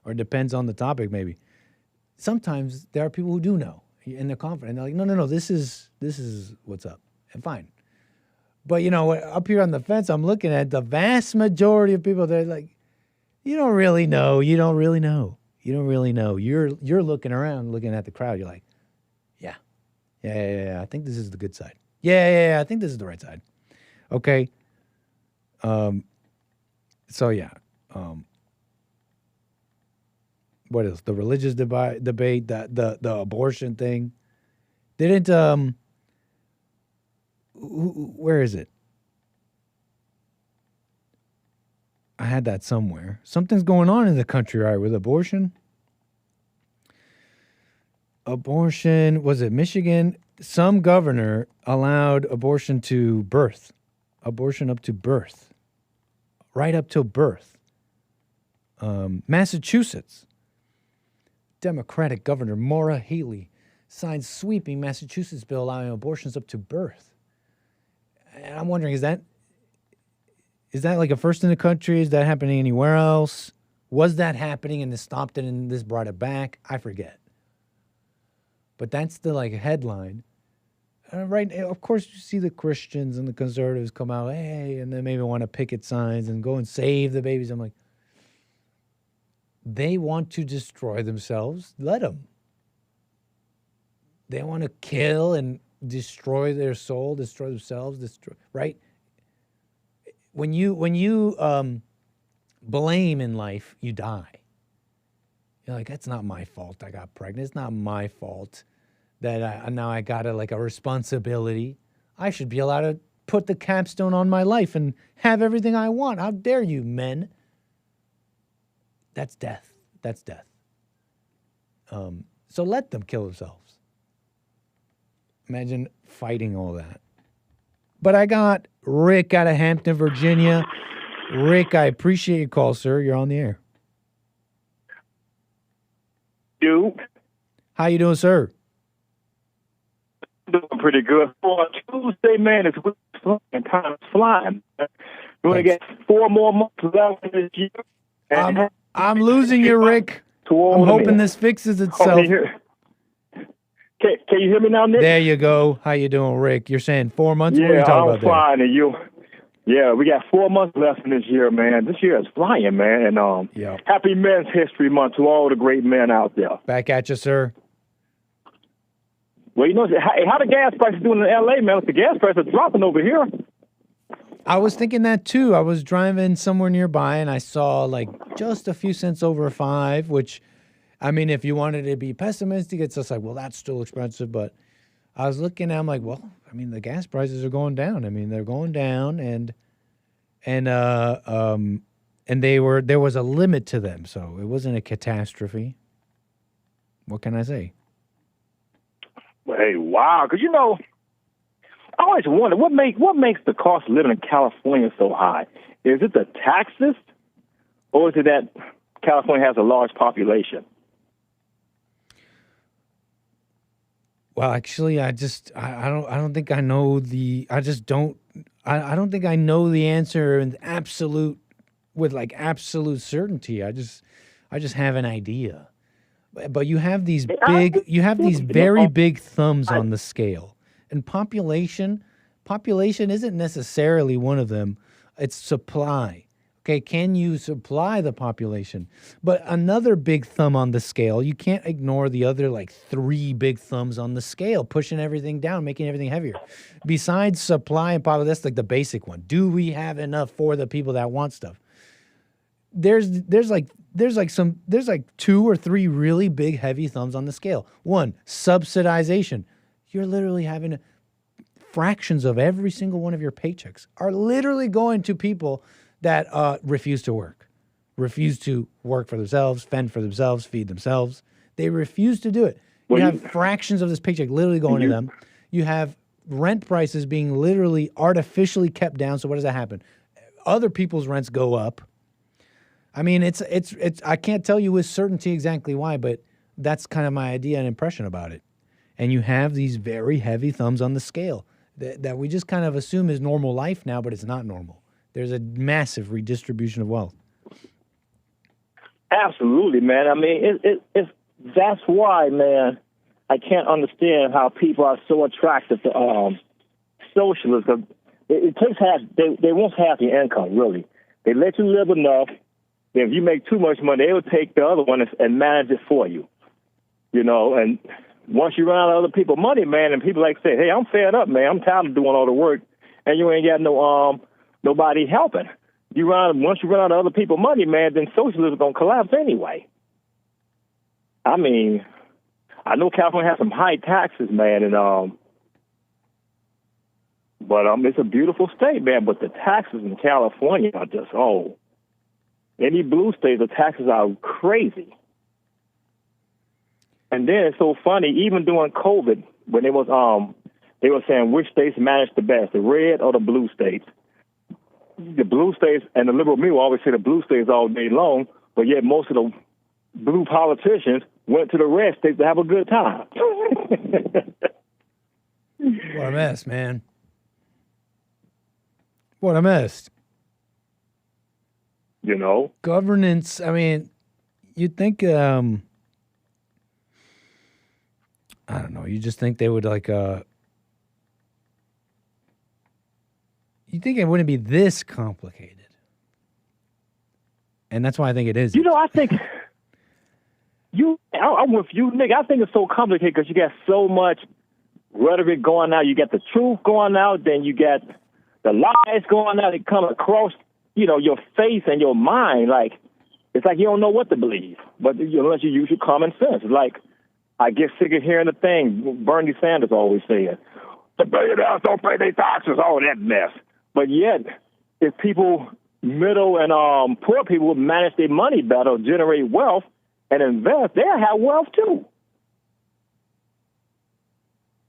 or it depends on the topic maybe. Sometimes there are people who do know, and they're confident. They're like, no, this is what's up, and fine. But up here on the fence, I'm looking at the vast majority of people. They're like, you don't really know. You don't really know. You're looking around, looking at the crowd. You're like, yeah. I think this is the good side. Yeah. I think this is the right side. Okay. So yeah. What else? The religious debate, the abortion thing. Didn't where is it? I had that somewhere. Something's going on in the country, right, with abortion. Abortion, was it Michigan? Some governor allowed abortion to birth. Abortion up to birth. Right up till birth. Massachusetts. Democratic Governor Maura Healey signed sweeping Massachusetts bill allowing abortions up to birth. And I'm wondering, is that like a first in the country? Is that happening anywhere else? Was that happening and this stopped it and this brought it back? I forget. But that's the headline. Right, of course, you see the Christians and the conservatives come out, hey, and they maybe want to picket signs and go and save the babies. I'm like, they want to destroy themselves. Let them. They want to kill and destroy their soul, destroy themselves, right? when you blame in life, you die. You're like, that's not my fault. I got pregnant. It's not my fault that now I got a responsibility. I should be allowed to put the capstone on my life and have everything I want. How dare you, men? That's death. That's death. So let them kill themselves. Imagine fighting all that. But I got Rick out of Hampton, Virginia. Rick, I appreciate your call, sir. You're on the air. You? How you doing, sir? Doing pretty good. For Tuesday, man, it's flying. Time's flying. We only got 4 more months left in this year. I'm losing you, Rick. I'm hoping this fixes itself. Can you hear me now, Nick? There you go. How you doing, Rick? You're saying 4 months? Yeah, what are you talking I'm about fine. And you? Yeah, we got 4 months left in this year, man. This year is flying, man. And happy Men's History Month to all the great men out there. Back at you, sir. Well, how the gas prices doing in L.A., man? The gas prices are dropping over here. I was thinking that, too. I was driving somewhere nearby, and I saw, just a few cents over 5, which, I mean, if you wanted to be pessimistic, it's just well, that's still expensive. But I was looking at, I'm like, well, I mean, the gas prices are going down. I mean, they're going down, and there was a limit to them, so it wasn't a catastrophe. What can I say? Hey, wow! Because I always wonder what makes the cost of living in California so high. Is it the taxes, or is it that California has a large population? Well, actually, I don't think I know the. I don't think I know the answer with absolute certainty. I just have an idea. But you have these very big thumbs on the scale, and population isn't necessarily one of them. It's supply. Okay, can you supply the population? But another big thumb on the scale, you can't ignore the other 3 big thumbs on the scale, pushing everything down, making everything heavier. Besides supply and population, that's the basic one. Do we have enough for the people that want stuff? There's 2 or 3 really big heavy thumbs on the scale. 1, subsidization. You're literally having fractions of every single one of your paychecks are literally going to people that refuse to work for themselves, fend for themselves, feed themselves. They refuse to do it. You have fractions of this paycheck literally going to them. You have rent prices being literally artificially kept down. So what does that happen? Other people's rents go up. I mean, it's. I can't tell you with certainty exactly why, but that's kind of my idea and impression about it. And you have these very heavy thumbs on the scale that we just kind of assume is normal life now, but it's not normal. There's a massive redistribution of wealth. Absolutely, man. I mean, that's why, man, I can't understand how people are so attracted to socialism. It takes they want half your income, really. They let you live enough. If you make too much money, they will take the other one and manage it for you. And once you run out of other people's money, man, and people say, hey, I'm fed up, man. I'm tired of doing all the work, and you ain't got nobody helping. Once you run out of other people's money, man, then socialism is going to collapse anyway. I mean, I know California has some high taxes, man, but it's a beautiful state, man. But the taxes in California are just any blue states, the taxes are crazy. And then it's so funny, even during COVID, when they were saying which states managed the best, the red or the blue states. The blue states and the liberal media always say the blue states all day long, but yet most of the blue politicians went to the red states to have a good time. What a mess, man. What a mess. Governance, I mean, you'd think, I don't know, you just think they would you think it wouldn't be this complicated. And that's why I think it is. I think I'm with you, Nick. I think it's so complicated because you got so much rhetoric going out. You got the truth going out, then you got the lies going out that come across, your face and your mind, like, it's like you don't know what to believe. But unless you use your common sense. It's like, I get sick of hearing the thing Bernie Sanders always said. The billionaires don't pay their taxes, all that mess. But yet, if people, middle and poor people would manage their money better, generate wealth, and invest, they'll have wealth too.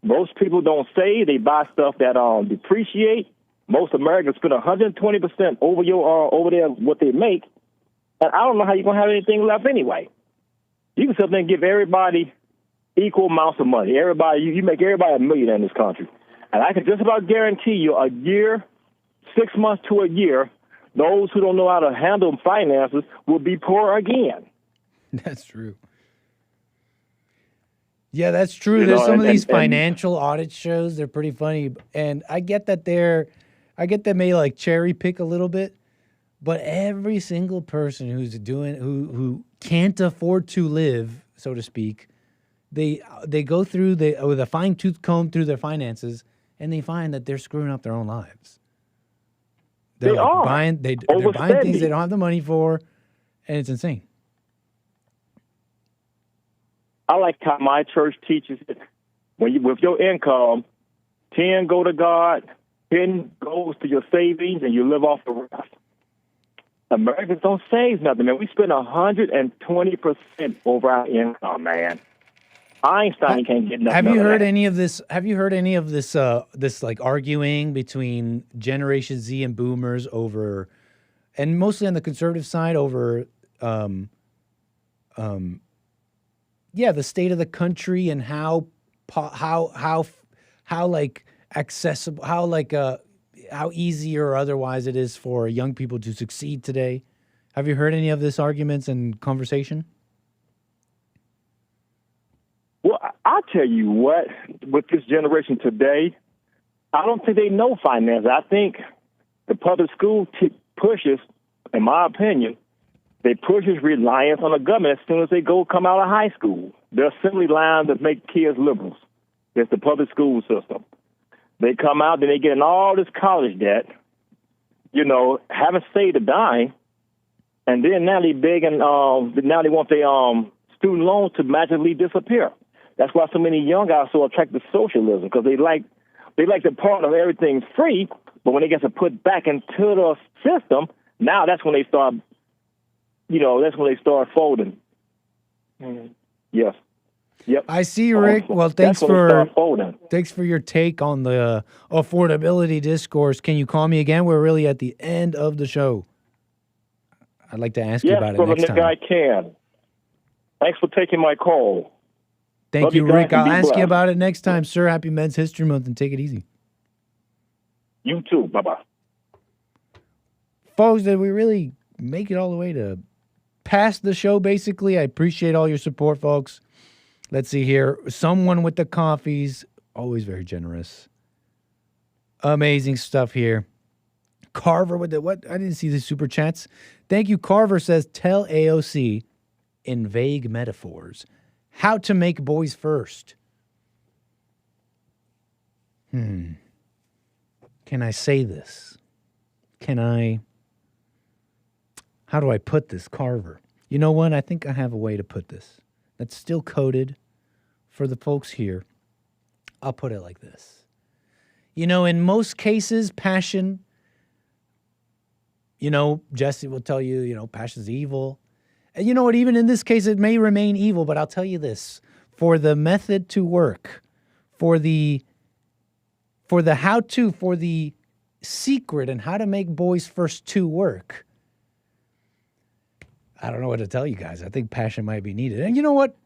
Most people don't save. They buy stuff that depreciate. Most Americans spend 120% over there what they make. And I don't know how you're going to have anything left anyway. You can sit there and give everybody equal amounts of money. Everybody, you make everybody a millionaire in this country. And I can just about guarantee you a year, 6 months to a year, those who don't know how to handle finances will be poor again. That's true. Yeah, that's true. There's some of these financial audit shows. They're pretty funny. And I get that they may like cherry pick a little bit. But every single person who can't afford to live, so to speak, they go through with a fine-tooth comb through their finances, and they find that they're screwing up their own lives. They're buying things they don't have the money for, and it's insane. I like how my church teaches it. With your income, 10 go to God, 10 goes to your savings, and you live off the rest. Americans don't save nothing, man. We spend 120% over our income, man. Einstein can't get nothing. Have you heard any of this? Have you heard any of this? This like arguing between Generation Z and Boomers over, and mostly on the conservative side over, the state of the country and how like accessible, how easy or otherwise it is for young people to succeed today. Have you heard any of this arguments and conversation? Well, I'll tell you what, with this generation today, I don't think they know finance. I think the public school pushes, in my opinion, they pushes reliance on the government as soon as they come out of high school. They're assembly lines that make kids liberals. It's the public school system. They come out, then they get in all this college debt, haven't saved a dime, and then now they begging, now they want their student loans to magically disappear. That's why so many young guys are so attracted to socialism, because they like the part of everything's free, but when they get to put back into the system, now that's when they start, folding. Mm-hmm. Yes. Yep. I see, Rick. Well, thanks for your take on the affordability discourse. Can you call me again? We're really at the end of the show. I'd like to ask you about it next time. I can. Thanks for taking my call. Thank you, Rick. I'll ask you about it next time, sir. Happy Men's History Month, and take it easy. You too. Bye-bye. Folks, did we really make it all the way to past the show, basically? I appreciate all your support, folks. Let's see here. Someone with the coffees, always very generous. Amazing stuff here. Carver with the what? I didn't see the super chats. Thank you. Carver says, tell AOC in vague metaphors how to make boys first. Can I say this? How do I put this, Carver? You know what? I think I have a way to put this. That's still coded for the folks here. I'll put it like this. In most cases, passion, Jesse will tell you, passion's evil. And you know what? Even in this case, it may remain evil, but I'll tell you this. For the method to work, for the how-to, for the secret and how to make boys first to work, I don't know what to tell you guys. I think passion might be needed. And you know what?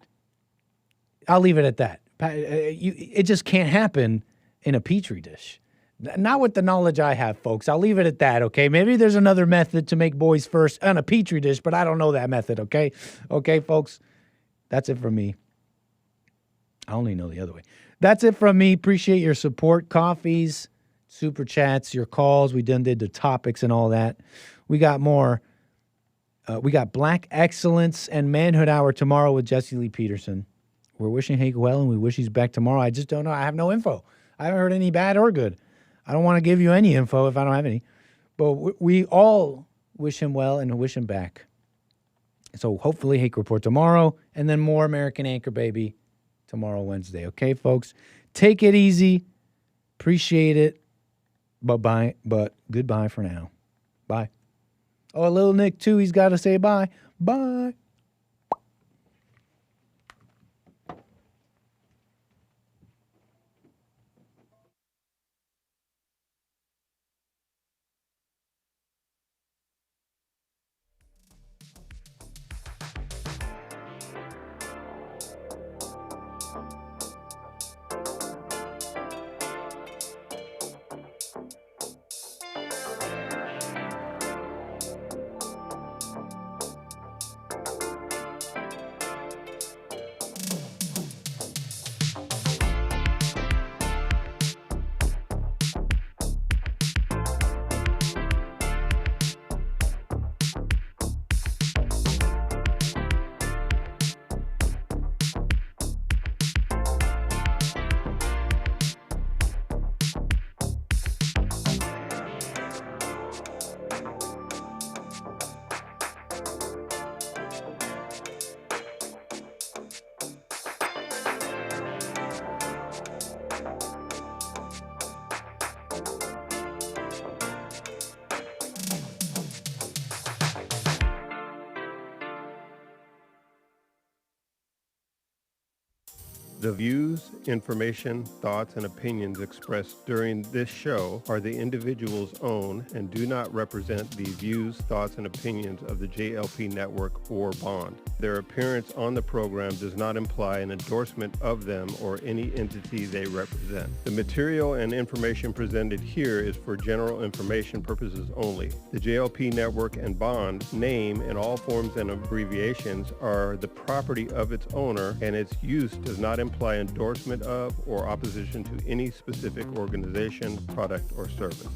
I'll leave it at that. It just can't happen in a Petri dish. Not with the knowledge I have, folks. I'll leave it at that, okay? Maybe there's another method to make boys first on a Petri dish, but I don't know that method, okay? Okay, folks? That's it from me. I only know the other way. That's it from me. Appreciate your support. Coffees, super chats, your calls. We did the topics and all that. We got more. We got Black Excellence and Manhood Hour tomorrow with Jesse Lee Peterson. We're wishing Hake well, and we wish he's back tomorrow. I just don't know. I have no info. I haven't heard any bad or good. I don't want to give you any info if I don't have any. But we all wish him well and wish him back. So hopefully Hake Report tomorrow, and then more American Anchor Baby tomorrow, Wednesday. Okay, folks? Take it easy. Appreciate it. Bye-bye. But goodbye for now. Bye. Oh, little Nick, too. He's got to say bye. Bye. The views, information, thoughts, and opinions expressed during this show are the individual's own and do not represent the views, thoughts, and opinions of the JLP Network or Bond. Their appearance on the program does not imply an endorsement of them or any entity they represent. The material and information presented here is for general information purposes only. The JLP Network and Bond name and all forms and abbreviations are the property of its owner, and its use does not imply endorsement of or opposition to any specific organization, product, or service.